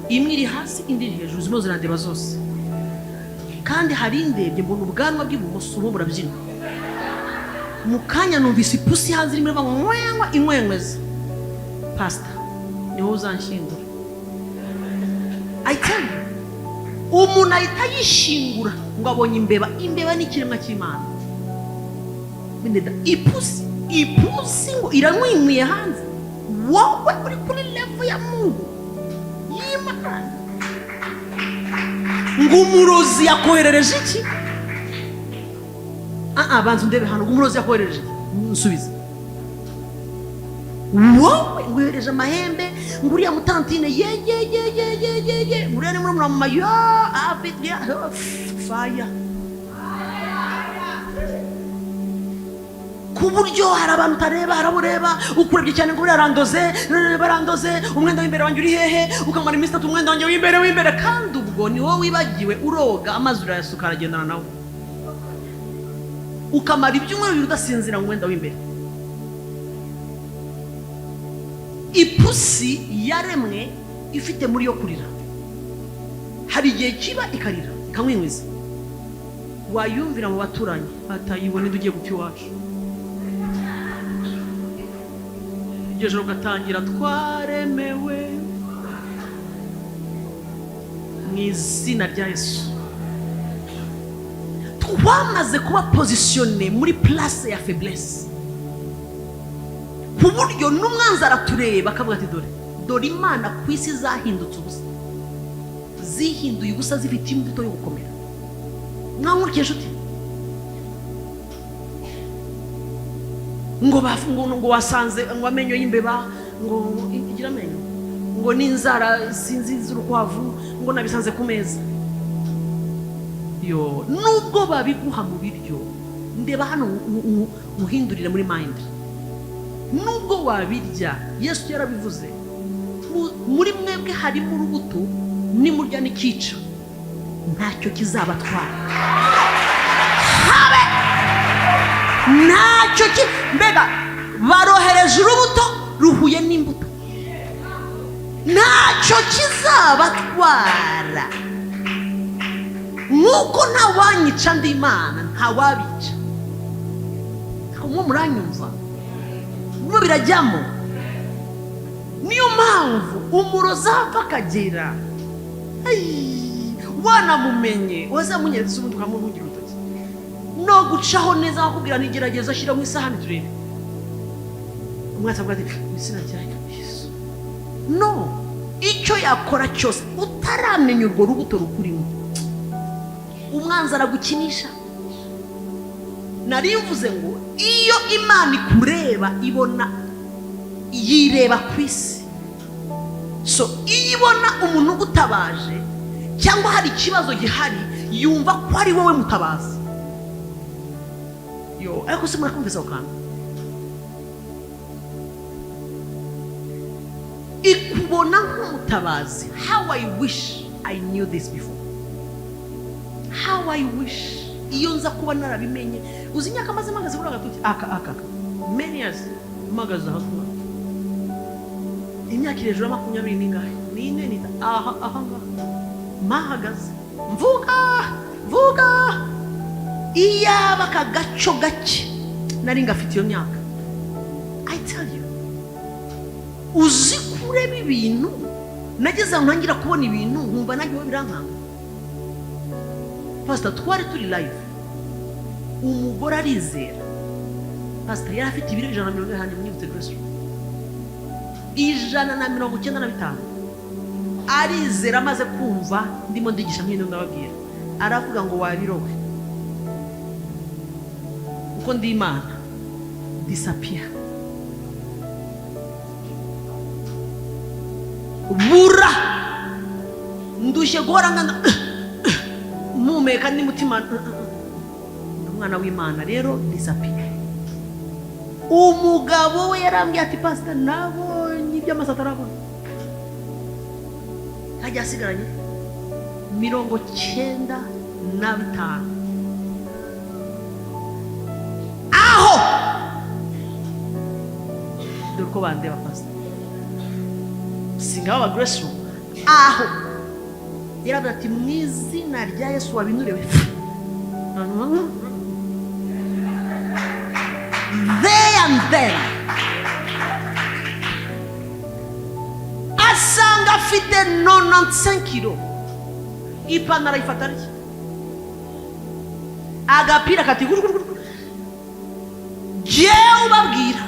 imwe iri hasi indi iri hejuru, zimo zirandeba zose. Kandi hari indebye mbona ubwanwa bw'ibumoso ubu burabyina. Mukanya numvise ipusi hanze irimo bamwenywa inkwenkweza. Pastor niho uzanshyingura. I tell you, umuntu ahita yishingura ngo abonye imbeba. Imbeba ni ikiremwa cy'Imana. Bindeda ipusi ngo iranwimwiye hanze. Wowe uri kuri level ya Mungu y'Imana. Ngo umurozi yakoherereje iki? Banza ndebe hano umurozi yakoherereje. Nsubiza. Wowe ngohereje amahembe nguriya mutantine ye nguriya ni muri mama yo afite fire. Kuburyo hari abantu utareba harabureba ukurebye cyane ngo barandoze umwenda w'imbere wanjye uri hehe ukamara iminsi 3 umwenda wanjye w'imbere kandi ubwo ni wowe wibagiwe uroga amazi urayasuka aragendana nawe ukamara ibyumweru bibiri udasinzira ngo umwenda w'imbere. Ipusi yaremwe ifite muri yo kurira. Hari igihe kiba ikarira ikamwinwiza. Wayumvira mu baturanyi atayibone dugiye gupfa iwacu. Ijoro gatangira twaremewe mu izina rya Yesu. Twamaze kuba positione muri place ya faiblesse. Kuburyo n'umwanzi aratureba akavuga ati dore Imana ku isi zahindutse ubusa. Zihinduye ubusa zifite imbuto yo gukomera. Mwankurikije nshuti? Ngo wasanze ngo amenyo y'imbeba ngo igira amenyo ngo n'inzara sinzi z'urukwavu ngo nabisanze ku meza. Yo nubwo babiguha mu biryo ndeba hano uhindurire muri mind. Nubwo wabirya Yesu yarabivuze muri mwebwe harimo urubuto nimurya n'ikica ntacyo kizabatwara. Habe ntacyo mbega barohereje urubuto ruhuye n'imbuto ntacyo kizabatwara. Nk'uko ntawanyica ndi Imana ntawabica. Kumwe muranyumva birajyamo. Niyo mpamvu umuroza apfa akagera wanamumenye wazamunyeretse ubundi ukamuhungira urutoki no gucaho neza akubwira nigerageza ashyira mu isahani turebe. Umwatsi avuga ati izina rya Yesu. No, icyo yakora cyose utaramenya urwo rubuto rukurimo umwanzi aragukinisha. Narivuze ngo iyo Imana ikureba ibona yireba ku isi. So iyo ibona umuntu ugutabaje cyangwa hari ikibazo gihari yumva ko ari wowe mutabazi. Yo ariko se murakumvisa ukanga ikubona nk'umutabazi. How I wish I knew this before. How I wish iyo nza kuba narabimenye. Uzi nyaka maze magaze kuri agatuki aka many years magaze aho twa imyaka hejuru ya 20 n'ingahe n'ine nita aha mahagaze vuga iyaba kagaco gake nari ngafite iyo myaka. I tell you, uzi kureba ibintu nageze aho ntangira kubona ibintu nkumva nanjye birankanga. Pastor twari turi live, umugore arizera. Pastor yari afite ibiro 150 muri UWITEKA, 195 arizera amaze kumva ndimo ndigisha mwene ndababwira, aravuga ngo wabirowe uko ndi Imana disappear. Bura ndushe guhora ngana mumeka n'umutima umwana w'Imana rero disappear. Umugabo we yarambwiye ati Pastor nabonye ibyo amasatarabona. Hajya asigaranye 95 aho dore bandeba Pastor singaho Grace aho yarabwiye ati mu izina rya Yesu wabinurewe. There and then asanga afite 95 kilo, ipantaro ifatari agapira kati jewe ubabwira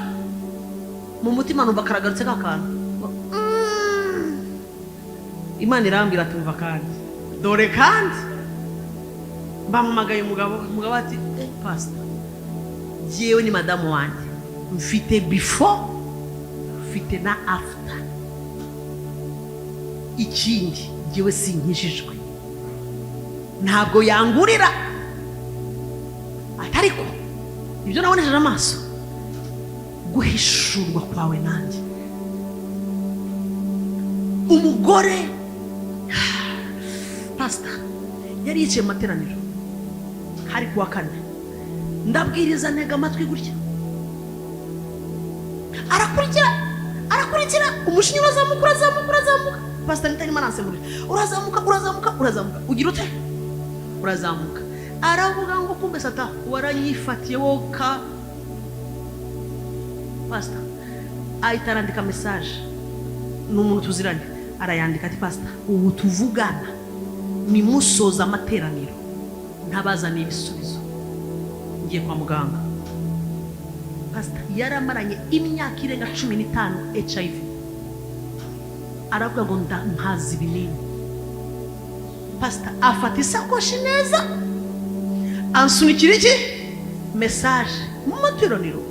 mu mutima numva karagarutse kakana. Imana irambira tumva kandi dore kandi bamumagaye umugabo ati Pastor jewe ni madamu wanjye mfite before mfite na after, ikindi jewe sinkishijwe ntabwo yangurira atariko ibyo nabonesheje amaso guhishurwa kwawe nanjye. Umugore Pastor yari yicaye mu materaniro hari kuwa kane, ndabwiriza ntega amatwi gutya arakurikira umushinyi urazamuka. Pastor nitari manase muri urazamuka ugira ute urazamuka. Aravuga ngo kumbe sata waranyifatiye woka. Pastor ayitarandika message n'umuntu tuziranye, arayandika ati Pastor ubu tuvugana ni musoza amateraniro ntabazana ibisubizo ngiye kwa muganga. Pastor yaramaranye imyaka irenga 15 HIV, aravuga ngo nkazi ibinini. Pastor afata isakoshi neza ansunikira iki message mu materaniro,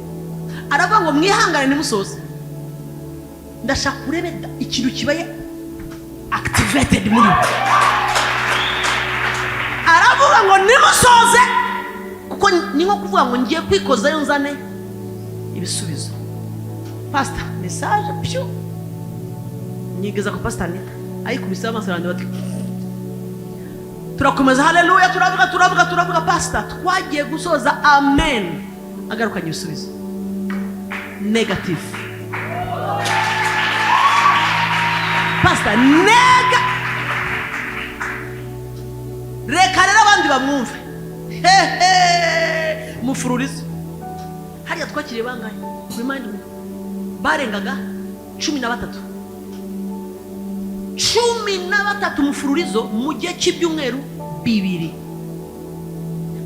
aravuga ngo mwihangane nimusoze ndashaka kurebeda ikintu kibaye activated muri. Aravuga ngo nimusoze kuko ni nko kuvuga ngo ngiye kwikoza yo nzane ibisubizo. Pastor message pyo nyigeza ko Pastor ni ayikubisa amasarande bati turakomeza haleluya turavuga Pastor twagiye gusoza amen, agarukanye ibisubizo negative. Pastor nega reka rero abandi bamwumve mufururizo hariya twakiriye bangahe remind me barengaga 13 mufururizo mu gihe cy'ibyumweru 2.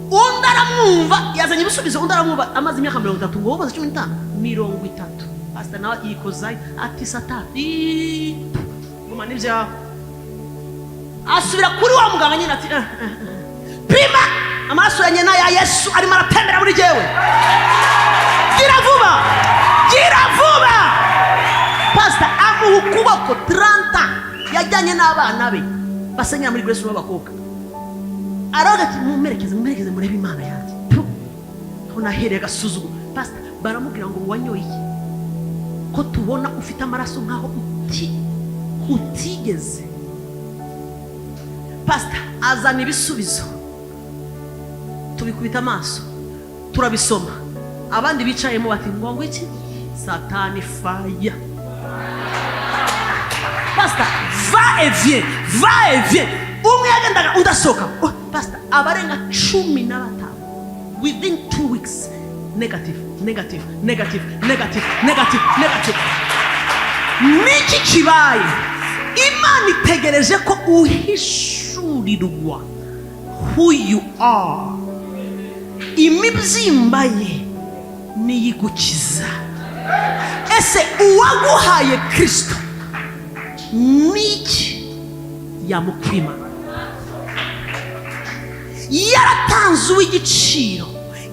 Undi aramwumva yazanye ibisubizo, undi aramwumva amaze imyaka 30 ngo baza 15 30. Pastor nawe yikozayo ati satani guma nibyo asubira kuri wa muganga nyine ati pima amaso ya nyina ya Yesu arimo aratembera muri jewe, gira vuba. Pastor amuha ukuboko 30 yajyanye n'abana be basenyera muri Grace w'abakobwa, aravuga ati mumerekeze murebe Imana yanjye. Unahereye gasuzugo. Pastor baramubwira ngo wanyoye iki ko tubona ufite amaraso nkaho utigeze. Pastor azana ibisubizo tubikubita amaso turabisoma, abandi bicayemo bati ngo iki satani fire. Pastor va et vient umwe yagendaga udasoka. pastor abarenga 15 within 2 weeks negative. Niki kibaye? Imana itegereje ko uhishurirwa who you are. Imibyimba ye niyigukiza. Ese uwaguhaye Kristo niki yamukwima? Yaratanze uw'igiciro,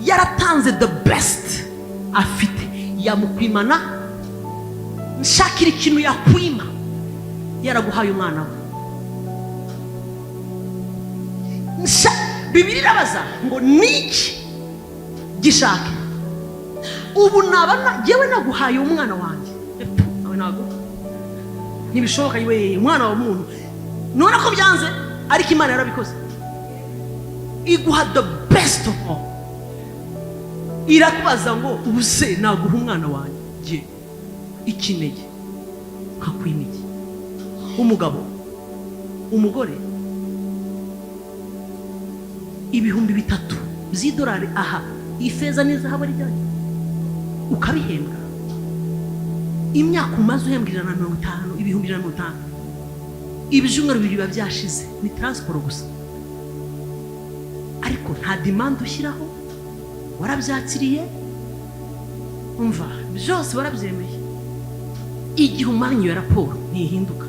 yaratanze the best afite, yamukwimana nshakira ikintu yakwima. Yaraguhaye umwana we. Bibiri irabaza ngo niki gishake. Ubu nabana yewe naguhaye umwana wanjye, nawe nago ntibishoboka yewe umwana wa muntu. None ko byanze ariko Imana yarabikoze, iguha the best of all. Irakubaza ngo ubuse naguha umwana wanjye ikinege kakwimiki. Umugabo, umugore, ibihumbi 3 z'idolari aha, ifeza n'izahabu ari cyane ukabihembwa. Imyaka umaze uhembwa 150, ibihumbi 150, ibyumweru 2 biba byashize, ni transport gusa. Ariko nta demand ushyiraho, warabyakiriye, umva byose warabyemeye. Igihe umanye iyo raporo ntihinduka,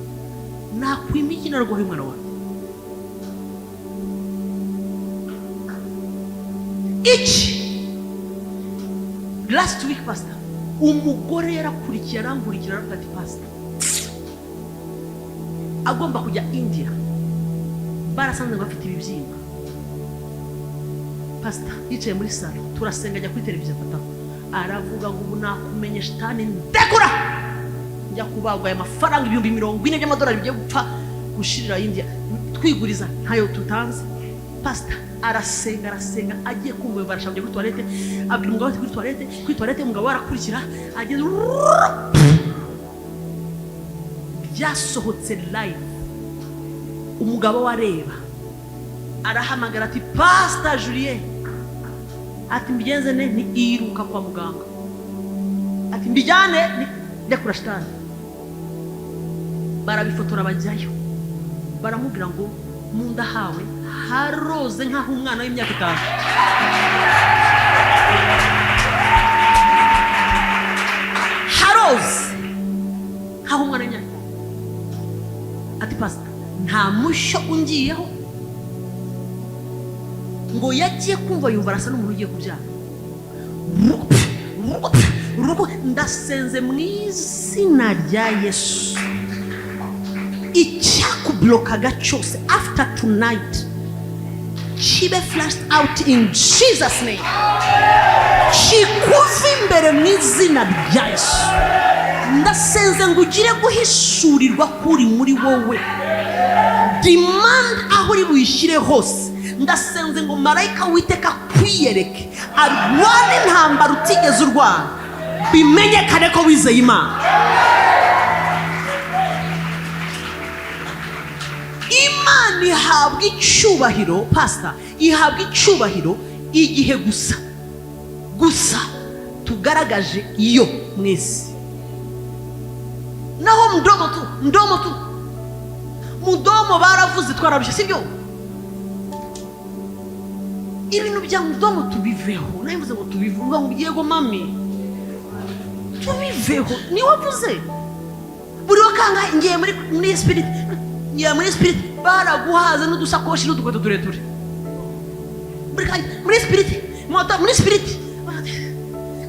nakwimiki narwaye umwana wawe. Last week pastor umugore yarakurikiye arangurikira aravuga ati pastor agomba kujya India, barasanze ngo afite ibibyimba. Pastor yicaye muri salo turasenga, ajya kuri televiziyo afataho aravuga ngo ubu nakumenye shitani ndekura njya kubagwa aya mafaranga 40,000 by'amadolari bigiye gupfa gushirira India twiguriza ntayo tutanze. Pastor arasenga agiye kumva barashabye kuri toilette, abwira umugabo ati kuri toilette umugabo arakurikira ageze byasohotse live. Umugabo wareba arahamagara ati Pastor Jullienne, ati mbigenze ne ni iruka kwa muganga, ati mbijyane ni ndekura shitani. Barabifotora bajyayo, baramubwira ngo munda hawe haroze nkaho umwana w'imyaka 5. Haroze nkaho umwana w'imyaka 5. Ati pastor nta mushyo ungiyeho, ngo yagiye kumva yumva arasa n'umuntu ugiye kubyara. Ndasenze mu izina rya Yesu, icyakublokaga cyose after tonight kibe flashed out in Jesus name. Kikuva imbere mu izina rya Yesu. Ndasenze ngo ugire guhishurirwa kuri muri wowe, demand aho uri buyishyire hose. Ndasenze ngo marayika w'Uwiteka kwiyereke, arwane intambara utigeze urwana, bimenyekane ko wizeye Imana. Imana ihabwa icyubahiro pastor, ihabwa icyubahiro igihe gusa tugaragaje iyo mwese. Naho mudomo baravuze twararushye, sibyo? Ibintu bya mudomo tubiveho. Nayivuze ngo tubivuga ngo yego mami tubiveho, ni wavuze buri wakanga ngiye muri spirit, ngiye muri spirit baraguhaza n'udusakoshi n'udukweto tureture muri spirit mota muri spirit.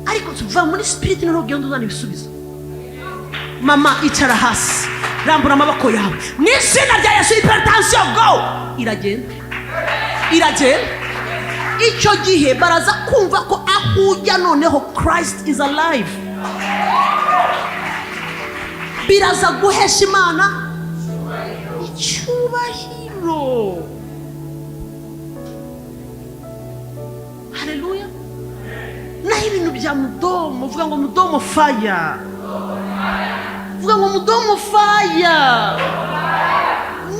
Ariko tuva muri spirit n'urugendo uzana ibisubizo. Mama icara hasi, rambura amaboko yawe mu izina rya Yesu. Hypertension go iragenda. Icyo gihe baraza kumva ko aho ujya noneho Christ is alive. Biraza guhesha Imana icyubahiro. Haleluya. Na ibintu bya mudomo, vuga ngo mudomo fire, vuga ngo mudomo fire.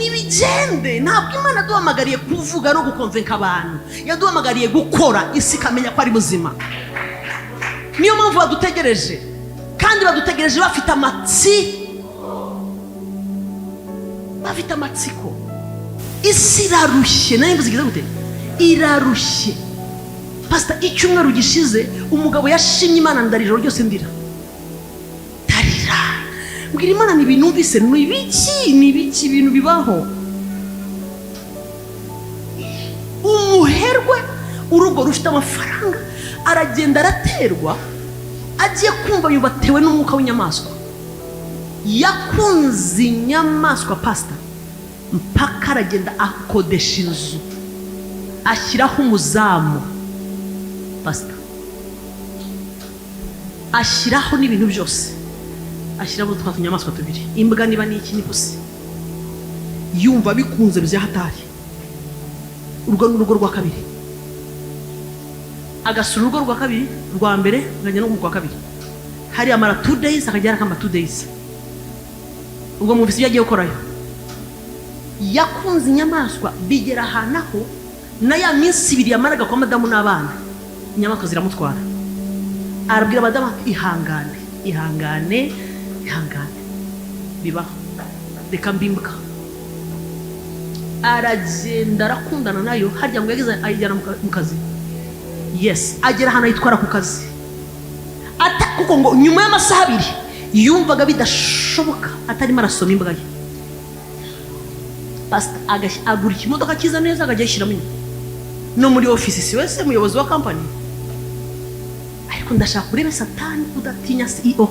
nibigende. Ntabwo Imana yaduhamagariye kuvuga no gukonvenka abantu, yaduhamagariye gukora isi ikamenya ko ari muzima. Niyo mpamvu badutegereje, kandi badutegereje bafite amatsiko. Isi irarushye, nayo mvuze gute? Irarushye. Pastor, icyumweru gishize umugabo yashimye Imana, ndarijoro ryose ndira. Mbwira Imana, ntibinumvise, nibiki ibintu bibaho. Umuherwe urugo rufite amafaranga aragenda araterwa, agiye kumva yubatewe n'umwuka w'inyamaswa. Yakunze inyamaswa Pastor, mpaka aragenda akodesha inzu, ashyiraho umuzamu Pastor, ashyiraho n'ibintu byose, ashyiraho twa tunyamaswa tubiri, imbwa niba n'iki n'ipusi. Yumva bikunze byahatari. Urwo n'urugo rwa kabiri, agasura urugo rwa kabiri, rwa mbere ngajya no rwa kabiri. Hari amara 2 days, akagera kama 2 days. Ubwo mu bisi yagiye gukorayo, yakunze inyamaswa bigera hanaho na ya minsi 2 yamaraga kwa madamu n'abana, inyamaswa ziramutwara. Arabwira madamu, ihangane bibaho, reka mbimbuka. Aragenda arakundana nayo, harya ngo yageze ayijyana mu kazi. Yes, agera hano yitwara ku kazi. Kuko ngo nyuma y'amasaha 2 yumvaga bidashoboka atarimo arasoma imbwa ye. Pastor agura ikimodoka kiza neza, akajya yishyiramo no muri office. Si wese muyobozi wa company, ariko ndashaka kureba Satani udatinya CEO.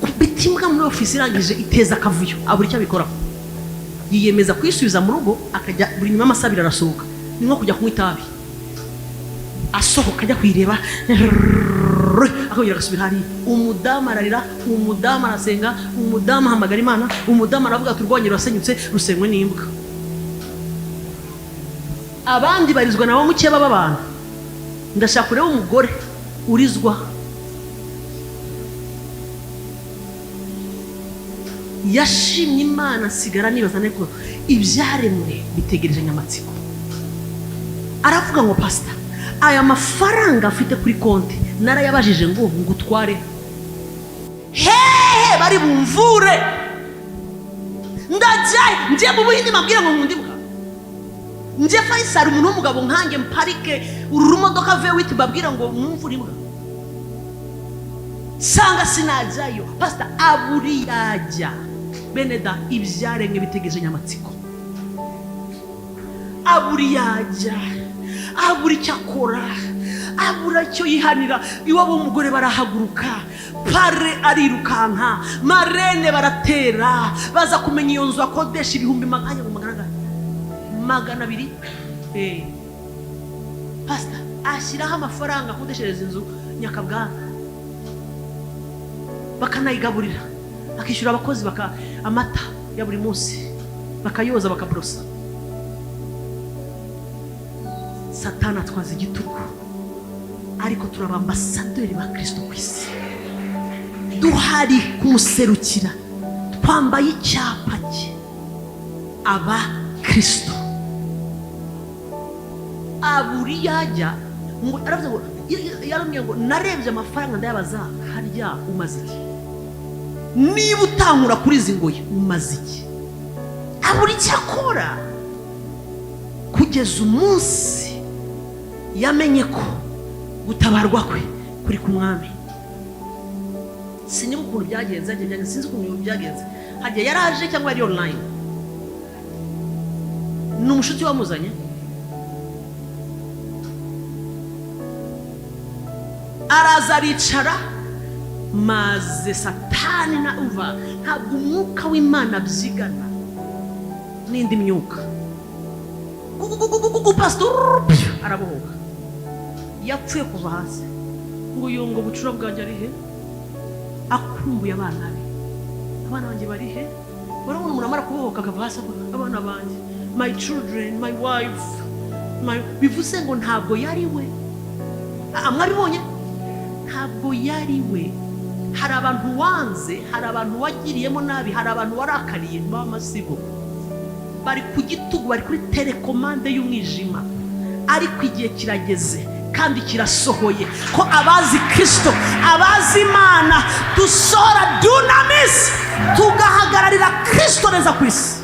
Kubitimbwa muri office irangije iteza akavuyo, abura icyo abikora. Yiyemeza kwisubiza mu rugo, akajya buri nyuma y'amasaha 2 arasohoka. Ni nko kujya kunywa itabi, asohoka ajya kwireba, akongera agasubira hari. Umudamu ararira, umudamu arasenga, umudamu ahamagara Imana, umudamu aravuga ati urwongero rasenyutse rusenywe n'imbwa. Abandi barizwa nabo muke b'abantu. Ndashaka kureba umugore urizwa, yashimye Imana, sigara nibaza neko ibyaremwe bitegereje nyamatsiko. Aravuga ngo Pastor, aya mafaranga afite kuri konti narayabajije ngo ngutware hehe, bari bumvure. Ndajyaye ngiye mu Buhindi, mabwira ngo nkundibuka. Nje Faisal, umuntu w'umugabo nkange, mparike uru rumodoka V8, babwira ngo mwumvure imbwa. Sanga sinajyayo Pastor, aburi yajya. Beneda, ibyaremwe bitegereje nyamatsiko. Aburi yajya, aburi cyakora, abura cyo yihanira. Iwabo umugore barahaguruka, pare arirukanka, marene baratera, baza kumenya iyo nzu akodesha 200,000. Pastor ashyiraho amafaranga akodeshereza inzu Nyakabwana, bakanayigaburira, akishyura abakozi amata ya buri munsi, bakayoza bakabrosa. Satani atwaza igitugu, ariko turaba ambasaderi ba Kristo ku isi, duhari kumuserukira, twambaye icyapa cye, aba Kristo. Aburi yajya ngo aravuze ngo yarambwiye ngo narebye amafaranga ndayabaza, harya umaze iki? Niba utankura kuri izi ngoyi umaze iki? Aburi cyakora kugeza umunsi yamenye ko gutabarwa kwe kuri ku mwami. Sinzi ukuntu byagenze, sinzi ukuntu byagenze. Hajya yaraje cyangwa yari online, ni umushuti wamuzanye. Araza aricara, maze Satani na umva, ntabwo umwuka w'Imana byigana n'indi myuka. Pastor arabohoka, yapfuye kuva hasi. Ngo yongo bucura bwanjye ari he? Akumbuye abana be. Abana banjye bari he? Barabona umuntu amara kubohoka akava hasi, abana banjye, my children, my wife, bivuze ngo ntabwo yari we. Mwabibonye? Ntabwo yari we. hari abantu wanze, hari abantu wagiriyemo nabi, hari abantu warakariye b'amasibo bari ku gitugu, bari kuri telekomande y'umwijima, ariko igihe kirageze kandi kirasohoye ko abazi Kristo, abazi Imana dusohora dunamis, tugahagararira Kristo neza ku isi.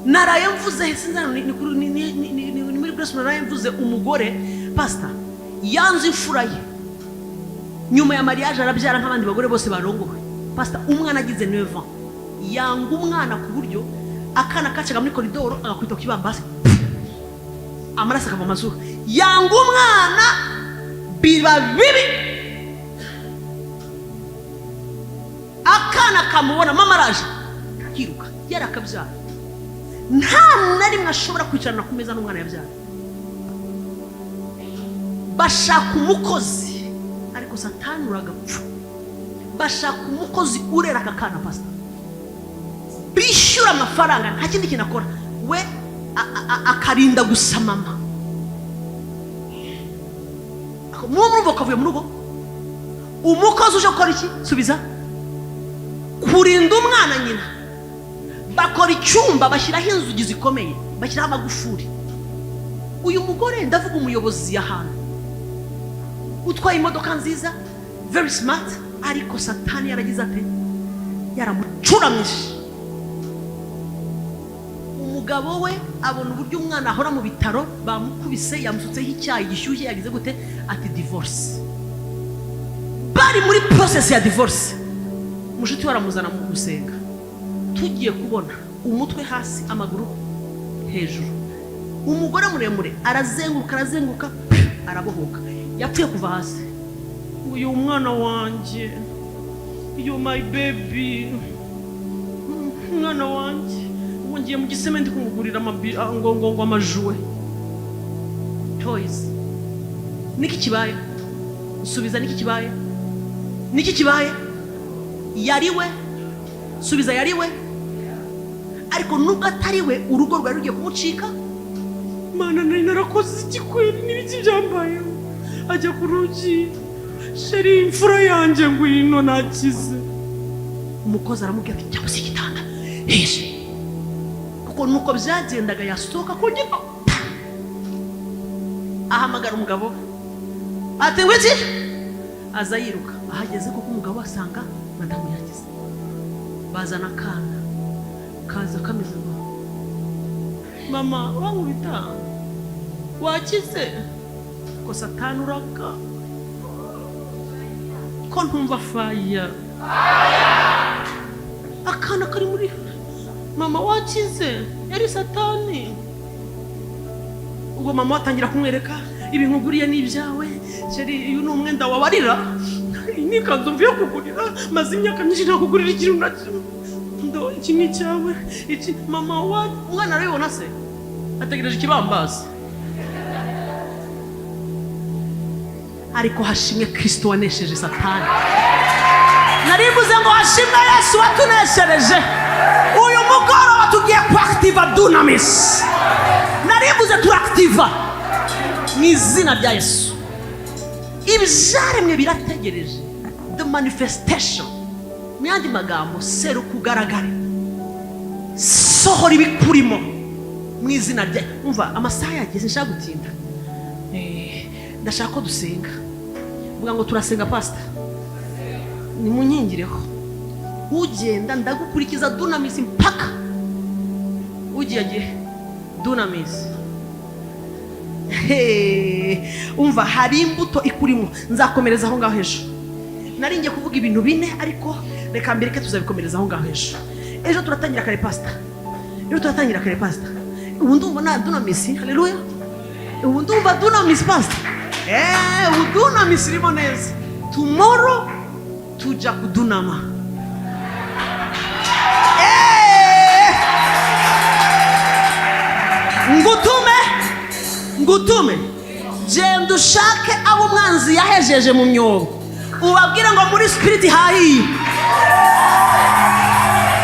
Naraye mvuze ni muri Grace, naraye mvuze umugore pastor yanze imfura ye nyuma ya mariage, arabyara nk'abandi bagore bose barongowe. Pastor umwana agize 9 ans yanga umwana ku buryo akana kacaga muri koridoro agakwita ku kibambasi, amaraso akava mu mazuru. Yanga umwana biba bibi, akana kamubona mama araje kiruka yarakabyara, nta na rimwe ashobora kwicarana ku meza n'umwana yabyara. Bashaka umukozi ariko Satani uragapfa. Bashaka umukozi urera aka kana pastor, bishyura amafaranga, nta kindi kintu akora, we akarinda gusa mama. Mumva kavuye mu rugo, umukozi uje gukora iki? Subiza. Kurinda umwana nyina. Bakora icyumba, bashyiraho inzugi zikomeye, bashyiraho amagufuri. Uyu mugore ndavuga umuyobozi y'ahantu, utwaye imodoka nziza, very smart, ariko Satani yaragize ate? Yaramucuramije. Umugabo we abona uburyo umwana ahora mu bitaro, bamukubise, yamusutseho icyayi gishyushye, yagize gute? Ati divorce. Bari muri process ya divorce, mushuti waramuzana mu gusenga, tugiye kubona umutwe hasi, amaguru hejuru. Umugore muremure arazenguruka, arabohoka, yapfuye kuva hasi. Uyu mwana wanje, you my baby, mwana wanje, ngiye mu gisementi kumugurira ngo amajuwe toys. Niki kibaye? Subiza, niki kibaye? Niki kibaye? Yariwe? Subiza, yariwe? Ariko nubwo atariwe, urugo rwari rugiye kumucika. Mana nari narakoze iki kweli? N'ibiki byambaye? Ajya ku rugi, sheri imfura yanjye ngwino nakize. Umukozi aramubwira ati cyangwa se igitanda heje, kuko nuko byagendaga. Yasohoka kugenda ahamagara umugabo ati ngwiki, aza yiruka. Ahageze kuko umugabo asanga madamu yakize. Bazana akana kaza kameze ngo, mama wankubita wakize? Ko Satani uraka ko ntumva faya. Akana kari muri mama wakize, yari Satani. Ubwo mama atangira kumwereka ibinkuguriye n'ibyawe. Sheri uyu ni umwenda wabarira, ni kanzu mvuye kugurira, maze imyaka myinshi ntakugurira ikintu na kimwe. Ndo iki ni cyawe iki mama wa umwana arabibona se, ategereje ikibambazi. Ariko hashimwe Kristo wanesheje Satani. Naribuze ngo hashimwe Yesu watuneshereje. Uyu mugoroba tugiye kuactiva dunamis. Naribuze turaktiva mu izina rya Yesu. Ibyaremwe birategereje the manifestation. Mu yandi magambo, seru kugaragara, sohora ibikurimo mu izina rya. Umva amasaha yageze, nshaka gutinda. Ndashaka ko dusenga. Vuga ngo turasenga pastor. Ni munkingireho. Ugenda ndagukurikiza dunamis mpaka ugiye dunamis. Umva hari imbuto ikurimo, nzakomereza aho ngaho hejuru. Naringiye kuvuga ibintu bine, ariko reka mbireke tuzabikomereza aho ngaho hejuru. Ejo turatangira kare pastor. Ubu ndumva na dunamis. Haleluya. Ubu ndumva dunamis pastor. Udunamis irimo neza. Tomorrow tuja kudunama. Ngutume genda ushake abo umwanzi yahejeje mu myobo, ubabwire ngo muri spirit hahiye,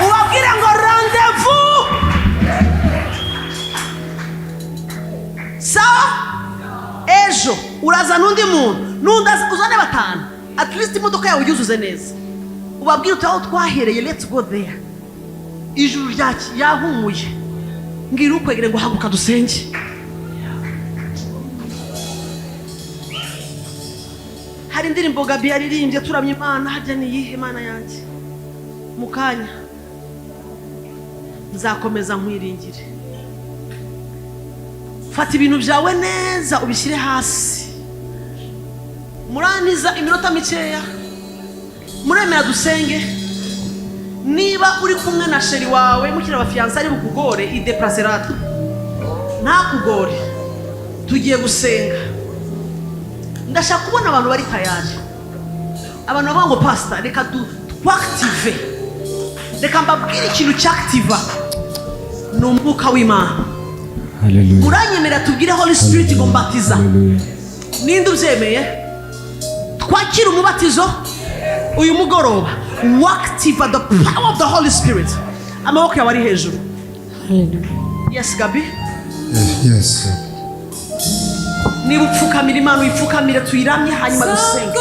ubabwire ngo rendezvous. Sawa? Ejo ejo urazana undi muntu n'undi uzane batanu, at least imodoka yawe yuzuze neza, ubabwira utaho twahereye, let's go there. Ijuru yahumuye, ngira ukwegere ngo haguka dusenge. Hari indirimbo Gabi yaririmbye turamye Imana, harya ni yihe Imana yanjye? Mukanya nzakomeza nkwiringire. Fata ibintu byawe neza ubishyire hasi, muraniza iminota mikeya, muremera dusenge. Niba uri kumwe na sheri wawe mukira abafiyansa ari bukugore, ideplace rata, ntakugore, tugiye gusenga. Ndashaka kubona abantu bari tayari, abantu bavuga ngo pastor reka twactive, reka mbabwire ikintu cyactiva, ni umwuka w'Imana. Hallelujah. Uranyemera tubwire Holy Spirit ngo mbatiza. Ninde ubyemeye? Twakira umubatizo uyu mugoroba. Active the power of the Holy Spirit. Amaboko yawe ari hejuru. Hallelujah. Yes, Gabi. Yes. Niba upfukamira Imana uyipfukamire, tuyiramye hanyuma dusenge.